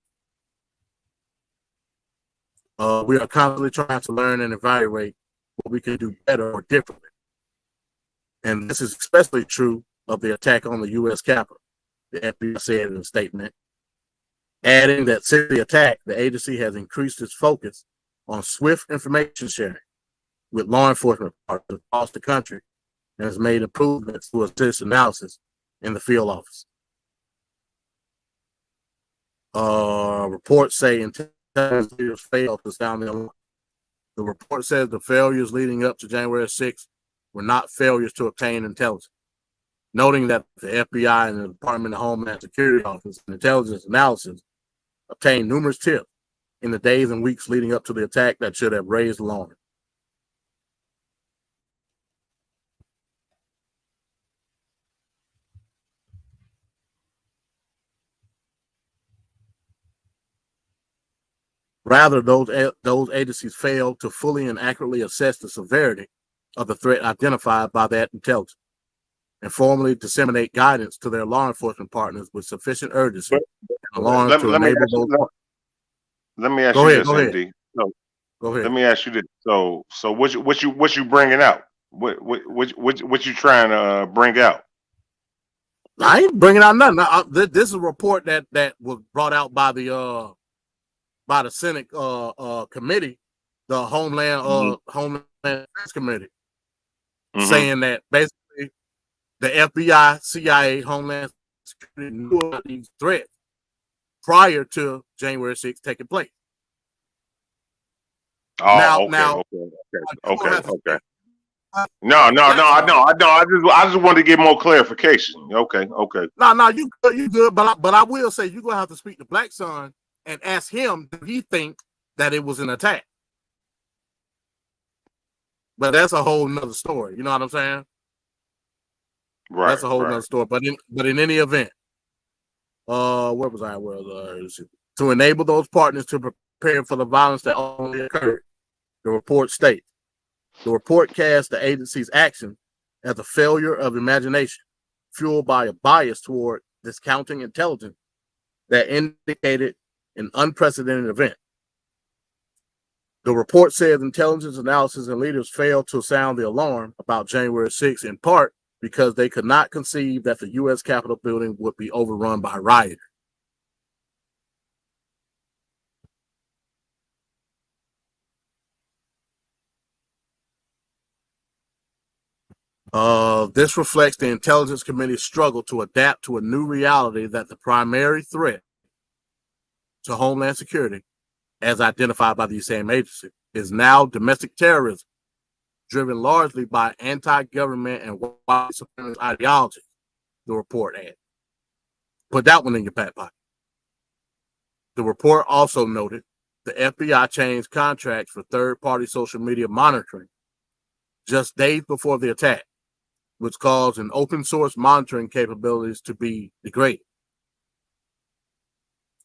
We are constantly trying to learn and evaluate what we can do better or differently. And this is especially true of the attack on the U.S. Capitol, the FBI said in a statement, adding that since the attack, the agency has increased its focus on swift information sharing with law enforcement partners across the country and has made improvements to assist analysis in the field office. Reports say intelligence leaders failed to sound the alarm. The report says the failures leading up to January 6th were not failures to obtain intelligence, noting that the FBI and the Department of Homeland Security Office and Intelligence Analysis obtained numerous tips in the days and weeks leading up to the attack that should have raised alarm. Rather, those agencies failed to fully and accurately assess the severity of the threat identified by that intelligence and formally disseminate guidance to their law enforcement partners with sufficient urgency and alarm to enable those. Let me ask Go you ahead, this, go ahead. MD. So Go ahead. let me ask you this. So what you bringing out? What you trying to bring out? I ain't bringing out nothing. This is a report that was brought out by the Senate committee, the Homeland Defense Committee, saying that basically the FBI, CIA, Homeland Security knew about these threats prior to January 6th taking place. Oh, okay. No. I just wanted to get more clarification. Okay. No, you good, but I will say you're gonna have to speak to Blackson and ask him, do he think that it was an attack? But that's a whole nother story. You know what I'm saying? Right. That's a whole nother story. But in any event, where was I? To enable those partners to prepare for the violence that only occurred, the report states. The report casts the agency's action as a failure of imagination, fueled by a bias toward discounting intelligence that indicated an unprecedented event. The report says intelligence analysis and leaders failed to sound the alarm about January 6th, in part because they could not conceive that the U.S. Capitol building would be overrun by rioters. This reflects the Intelligence Committee's struggle to adapt to a new reality that the primary threat to Homeland Security, as identified by the same agency, is now domestic terrorism, driven largely by anti-government and white supremacist ideology, the report adds. Put that one in your back pocket. The report also noted the FBI changed contracts for third-party social media monitoring just days before the attack, which caused an open source monitoring capabilities to be degraded.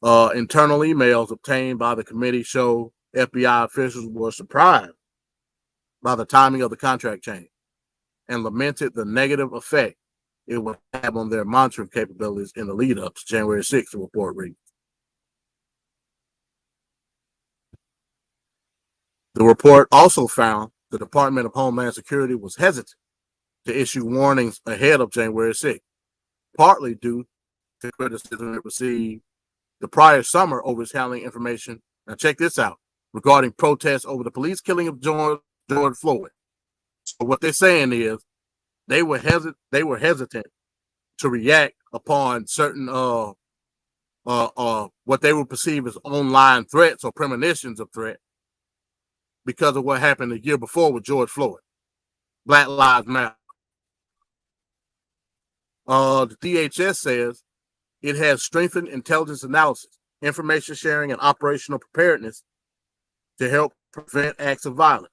Internal emails obtained by the committee show FBI officials were surprised by the timing of the contract change and lamented the negative effect it would have on their monitoring capabilities in the lead up to January 6th, the report reads. The report also found the Department of Homeland Security was hesitant to issue warnings ahead of January 6th, partly due to criticism it received the prior summer over its handling information. Now check this out, regarding protests over the police killing of George Floyd. So what they're saying is they were hesitant to react upon certain what they would perceive as online threats or premonitions of threat because of what happened the year before with George Floyd. Black Lives Matter. The DHS says it has strengthened intelligence analysis, information sharing, and operational preparedness to help prevent acts of violence,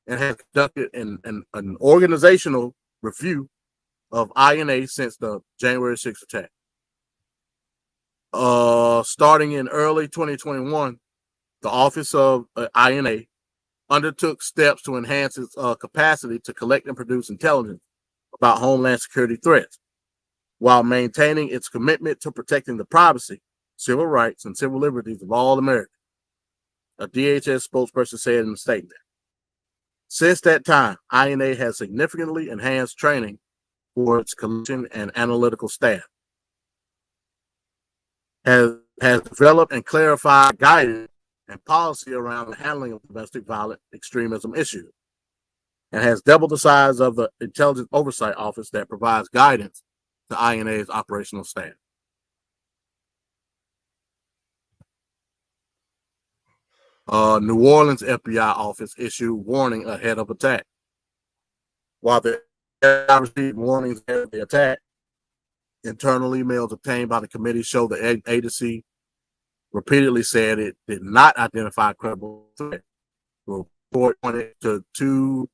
and has conducted an organizational review of INA since the January 6th attack. Starting in early 2021, the Office of INA undertook steps to enhance its capacity to collect and produce intelligence about Homeland Security threats, while maintaining its commitment to protecting the privacy, civil rights, and civil liberties of all Americans, a DHS spokesperson said in a statement. Since that time, INA has significantly enhanced training for its collection and analytical staff, has developed and clarified guidance and policy around the handling of domestic violent extremism issues, and has doubled the size of the Intelligence Oversight Office that provides guidance to INA's operational staff. New Orleans FBI office issued warning ahead of attack. While the FBI received warnings ahead of the attack, internal emails obtained by the committee show the agency repeatedly said it did not identify a credible threat. The report pointed to two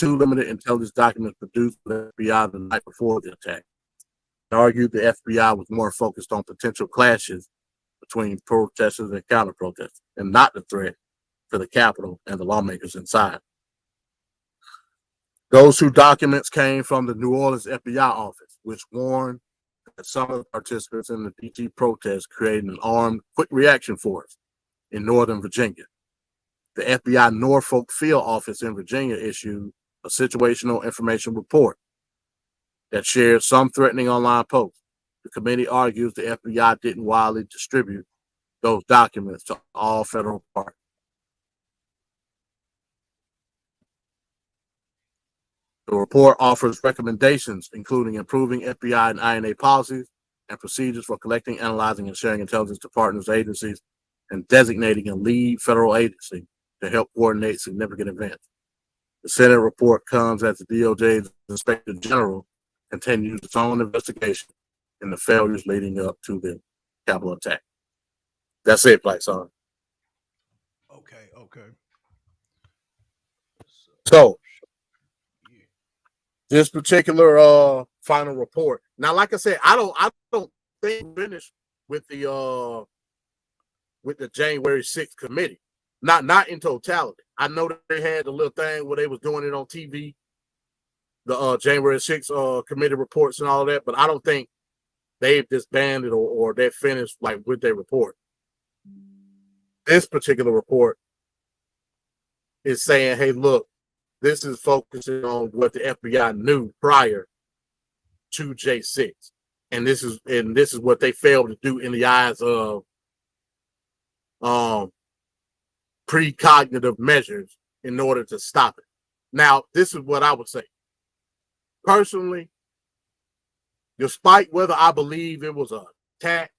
limited intelligence documents produced by the FBI the night before the attack. It argued the FBI was more focused on potential clashes between protesters and counter-protesters, and not the threat to the Capitol and the lawmakers inside. Those two documents came from the New Orleans FBI office, which warned that some of the participants in the DC protest created an armed quick reaction force in Northern Virginia. The FBI Norfolk Field office in Virginia issued a situational information report that shared some threatening online posts. The committee argues the FBI didn't widely distribute those documents to all federal parties. The report offers recommendations, including improving FBI and INA policies and procedures for collecting, analyzing, and sharing intelligence to partners agencies, and designating a lead federal agency to help coordinate significant events. The Senate report comes as the DOJ's Inspector General continues its own investigation in the failures leading up to the Capitol attack. That's it, Black Son. Okay. So this particular final report. Now, like I said, I don't think we're finished with the January 6th committee. Not in totality. I know that they had a little thing where they was doing it on TV, the January 6th committee reports and all that, but I don't think they've disbanded or they're finished like with their report. This particular report is saying, hey, look, this is focusing on what the FBI knew prior to J6. And this is what they failed to do in the eyes of precognitive measures in order to stop it. Now, this is what I would say. Personally, despite whether I believe it was an attack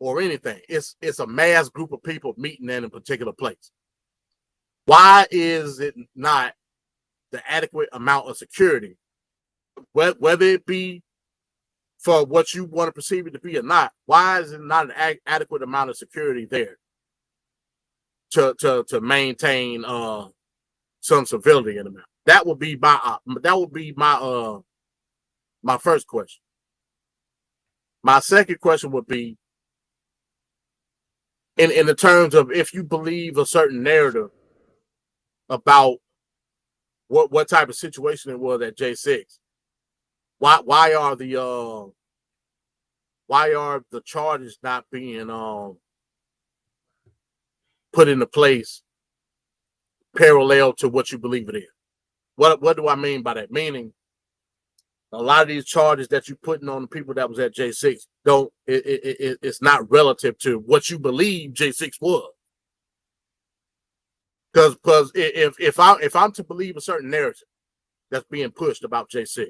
or anything, it's a mass group of people meeting in a particular place. Why is it not the adequate amount of security, whether it be for what you want to perceive it to be or not, why is it not an adequate amount of security there to maintain some civility in the matter? That would be my first question. My second question would be in the terms of if you believe a certain narrative about what type of situation it was at J6, why are the charges not being put into place parallel to what you believe it is? What do I mean by that? Meaning, a lot of these charges that you're putting on the people that was at J6 it's not relative to what you believe J6 was. Because if I'm to believe a certain narrative that's being pushed about J6,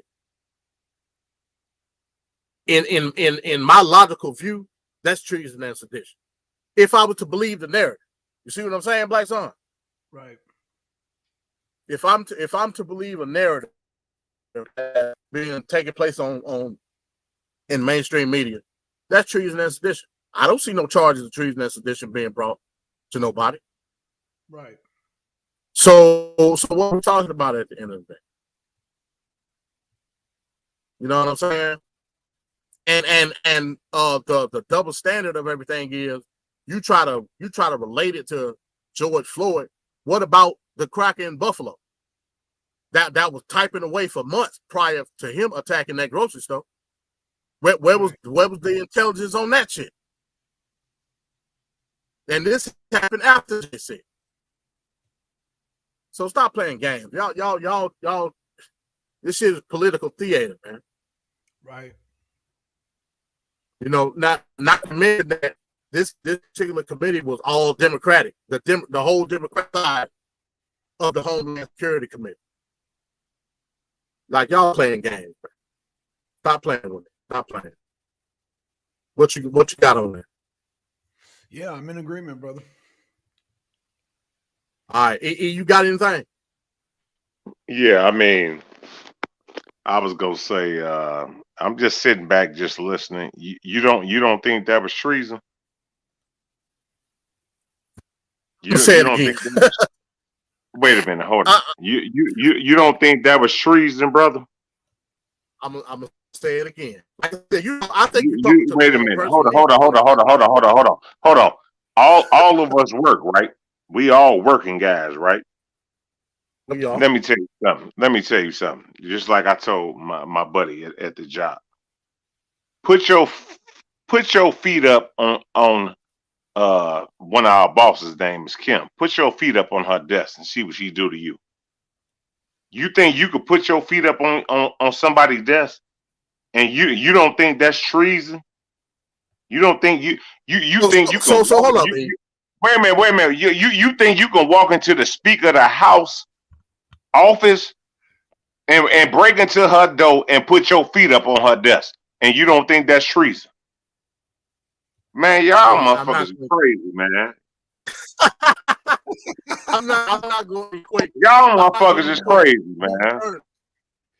in my logical view, that's treason and sedition. If I was to believe the narrative, you see what I'm saying, Black Son? Right. If I'm to believe a narrative being taking place on in mainstream media, that's treason and sedition. I don't see no charges of treason and sedition being brought to nobody. Right. So what we're talking about at the end of the day, you know what I'm saying? And the double standard of everything is you try to relate it to George Floyd. What about the cracker in Buffalo that was typing away for months prior to him attacking that grocery store? Where was the intelligence on that shit? And this happened after JC. So stop playing games, y'all. This shit is political theater, man. Right. You know, not admitting that this particular committee was all Democratic. The whole Democrat side of the Homeland Security Committee. Like y'all playing games, man. Stop playing with it. Stop playing. What you got on there? Yeah, I'm in agreement, brother. All right, you got anything? Yeah, I mean, I was gonna say, I'm just sitting back, just listening. You don't think that was treason? Say You it don't again. think that was, wait a minute, hold on. You don't think that was treason, brother? I'm gonna say it again. Like I said, I think you're talking You to the wait a wrong minute. person. Hold on. All of us work, right? We all working guys, right? Y'all. Let me tell you something. Just like I told my buddy at the job. Put your feet up on one of our bosses' name is Kim. Put your feet up on her desk and see what she do to you. You think you could put your feet up on somebody's desk and you don't think that's treason? You don't think you think you can so hold up. wait a minute. You think you can walk into the Speaker of the House office and break into her door and put your feet up on her desk and you don't think that's treason? Man, y'all motherfuckers are crazy, man. I'm not going to equate. Y'all motherfuckers is crazy, man.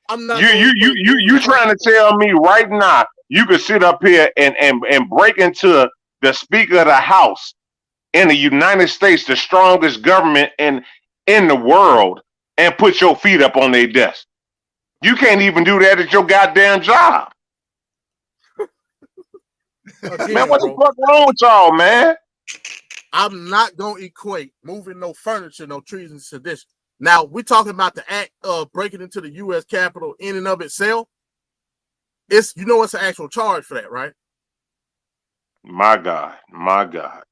I'm not. You trying to tell me right now you could sit up here and break into the Speaker of the House in the United States, the strongest government in the world, and put your feet up on their desk? You can't even do that at your goddamn job. Again, man, what the bro, fuck wrong with y'all, man? I'm not gonna equate moving no furniture, no treason, sedition. Now we're talking about the act of breaking into the U.S. Capitol in and of itself. It's it's an actual charge for that, right? My God, man.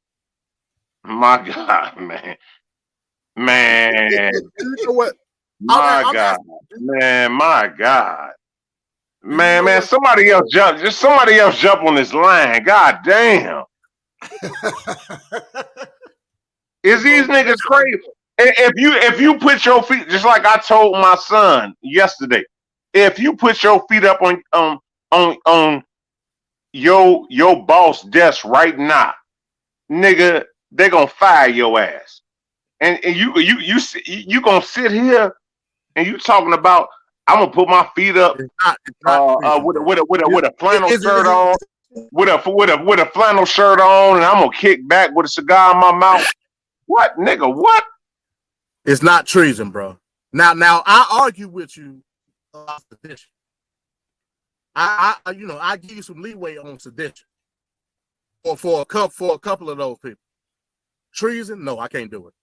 You know what? My God. Man, somebody else jump on this line. God damn. Is these niggas crazy? If you put your feet, just like I told my son yesterday, if you put your feet up on your boss desk right now, nigga, they gonna fire your ass. And you gonna sit here and you talking about I'm gonna put my feet up It's not treason, with bro. a flannel Is shirt it- on, with a flannel shirt on, and I'm gonna kick back with a cigar in my mouth. What, nigga? What? It's not treason, bro. Now, I argue with you about sedition. I give you some leeway on sedition, or for a couple of those people. Treason, no, I can't do it.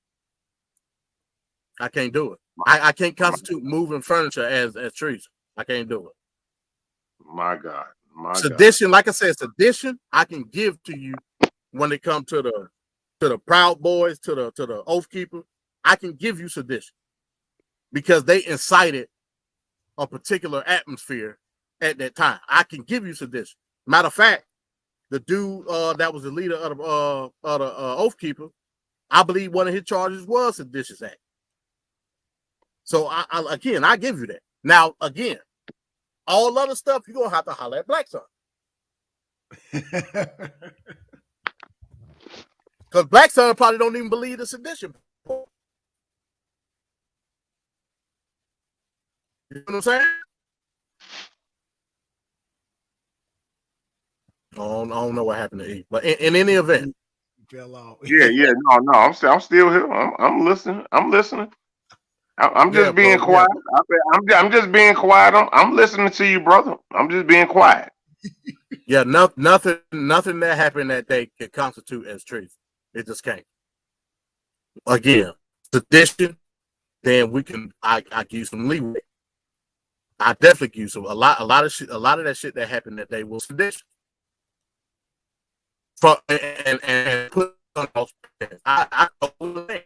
I can't do it. I can't constitute moving furniture as treason. I can't do it. My God. Sedition, like I said, sedition, I can give to you when it comes to the Proud Boys, to the Oath Keeper. I can give you sedition because they incited a particular atmosphere at that time. I can give you sedition. Matter of fact, the dude that was the leader of the Oath Keeper, I believe one of his charges was seditious act. So I give you that. Now again, all other stuff you're gonna have to holler at Blackson. Because Blackson probably don't even believe the sedition. You know what I'm saying? I don't know what happened to E, but in any event, fell off. Yeah, no. I'm still here. I'm listening. I'm just being quiet. I'm just being quiet. I'm listening to you, brother. I'm just being quiet. Yeah, nothing that happened that day can constitute as treason. It just can't. Again, sedition, then we can. I give you some leeway. I definitely give you some a lot of shit. A lot of that shit that happened that day was sedition. And put on those. I totally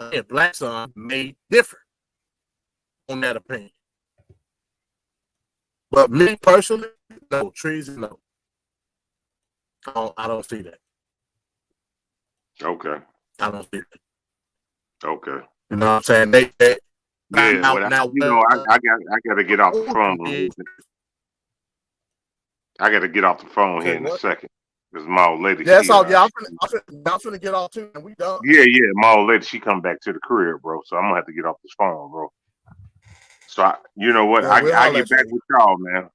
think Blackson made different on that opinion. But me personally, no treason, no. I don't see that. Okay. I don't see that. Okay. You know what I'm saying? They Yeah. now, I got to get off the phone. I got to get off the phone here in a second. Because my old lady. Yeah, that's all. Yeah, I'm finna get off too, and we done. Yeah. My old lady, she come back to the crib, bro. So I'm gonna have to get off this phone, bro. So you know what? Yeah, I get back with y'all, man.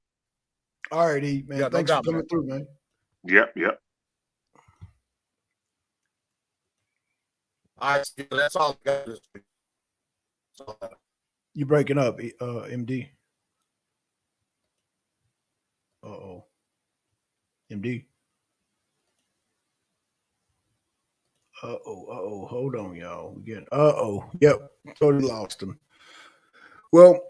All right, E, man. Yeah, Thanks for coming through, man. Yep. All right, that's all I got this week. You breaking up, MD? MD. Hold on, y'all. Yep, totally lost him. Well,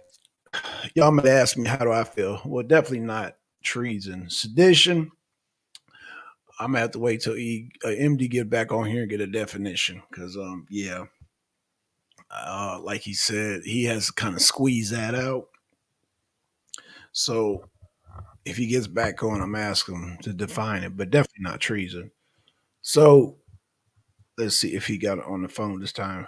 y'all might ask me, how do I feel? Well, definitely not treason. Sedition, I'm gonna have to wait till MD get back on here and get a definition. Because like he said, he has to kind of squeeze that out. So if he gets back on, I'm asking him to define it, but definitely not treason. So let's see if he got it on the phone this time.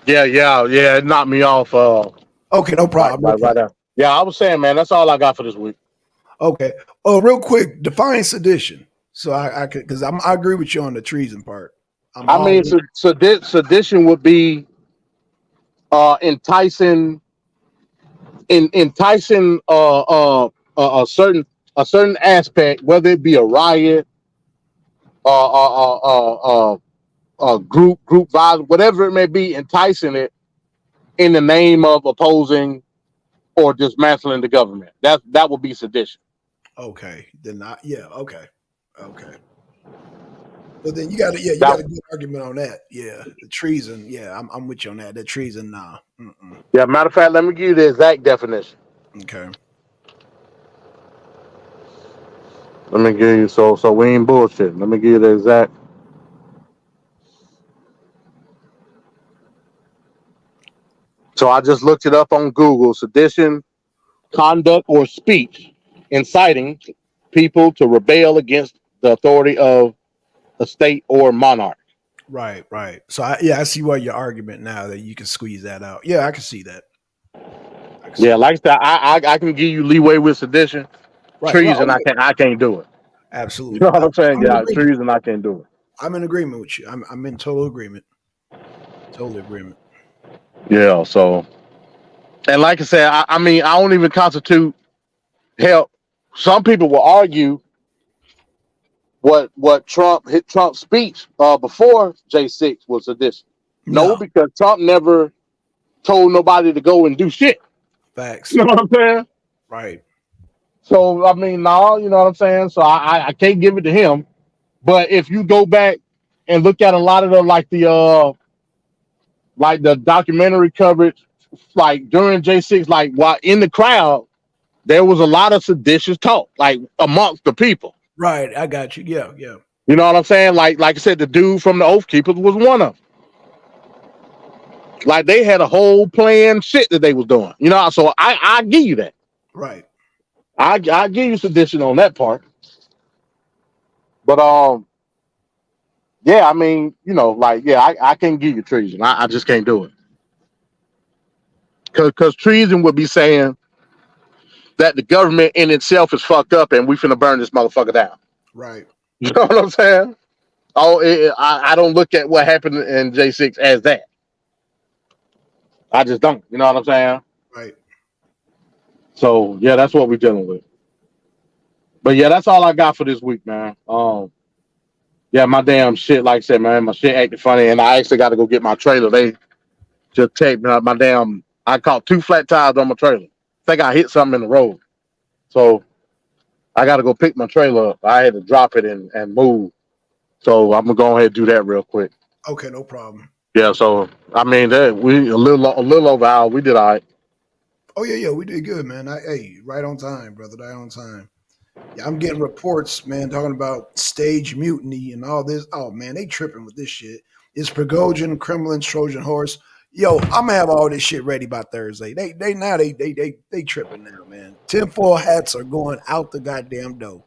Yeah. It knocked me off. Okay, no problem. Right now. Yeah, I was saying, man, that's all I got for this week. Okay. Oh, real quick, define sedition. So I could, because I agree with you on the treason part. Sedition would be enticing a certain aspect, whether it be a riot, group violence, whatever it may be, enticing it in the name of opposing or dismantling the government. That would be sedition. Okay. Then okay. Well, then you got a good argument on that. Yeah, the treason. Yeah, I'm with you on that. The treason, nah. Yeah, matter of fact, let me give you the exact definition. Okay. Let me give you so we ain't bullshit. Let me give you the exact. So I just looked it up on Google. Sedition, conduct or speech inciting people to rebel against the authority of a state or monarch. Right. So I see why your argument now that you can squeeze that out. Yeah, I can see that. Like I said, I can give you leeway with sedition. Right, treason, I can't do it. Absolutely. You know what I'm saying? Treason, I can't do it. I'm in agreement with you. I'm in total agreement. Total agreement. Yeah. So And like I said, I mean, I don't even constitute help. Some people will argue what Trump's speech before J6 was sedition. No, No. because Trump never told nobody to go and do shit. Facts. You know what I'm saying? Right. So I mean, no, you know what I'm saying. So I can't give it to him. But if you go back and look at a lot of the like the documentary coverage, like during J6, like while in the crowd, there was a lot of seditious talk, like amongst the people. Right. I got you. Yeah. Yeah. You know what I'm saying? Like I said, the dude from the Oath Keepers was one of them. Like they had a whole plan shit that they was doing. You know, so I give you that. Right. I give you sedition on that part. But yeah, I mean, you know, like yeah, I can't give you treason. I just can't do it. Cause treason would be saying that the government in itself is fucked up and we finna burn this motherfucker down. Right. You know what I'm saying? Oh, I don't look at what happened in J6 as that. I just don't. You know what I'm saying? Right. So yeah, that's what we're dealing with. But yeah, that's all I got for this week, man. Yeah, my damn shit, like I said, man, my shit acting funny, and I actually got to go get my trailer. They just taped my damn. I caught 2 flat tires on my trailer. Think I hit something in the road, so I got to go pick my trailer up. I had to drop it and move, so I'm gonna go ahead and do that real quick. Okay. No problem. Yeah, so I mean, we a little over an hour. We did all right. Oh yeah. Yeah. We did good, man. Hey, right on time, brother. Right on time. Yeah, I'm getting reports, man, talking about stage mutiny and all this. Oh man, they tripping with this shit. It's Prigozhin, Kremlin, Trojan horse. Yo, I'm gonna have all this shit ready by Thursday. They tripping now, man. Tinfoil hats are going out the goddamn door.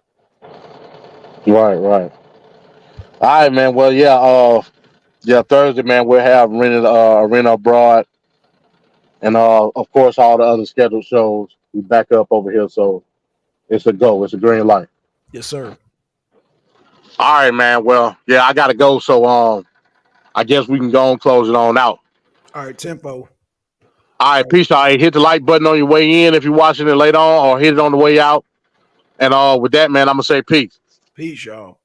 Right. All right, man. Well, yeah, Thursday, man, we'll have rented Arena Abroad, and of course, all the other scheduled shows. We back up over here, so it's a go. It's a green light. Yes, sir. All right, man. Well, yeah, I gotta go, so I guess we can go and close it on out. All right, tempo. All right, peace. All right, hit the like button on your way in if you're watching it later on, or hit it on the way out. And with that, man, I'm gonna say peace. Peace, y'all.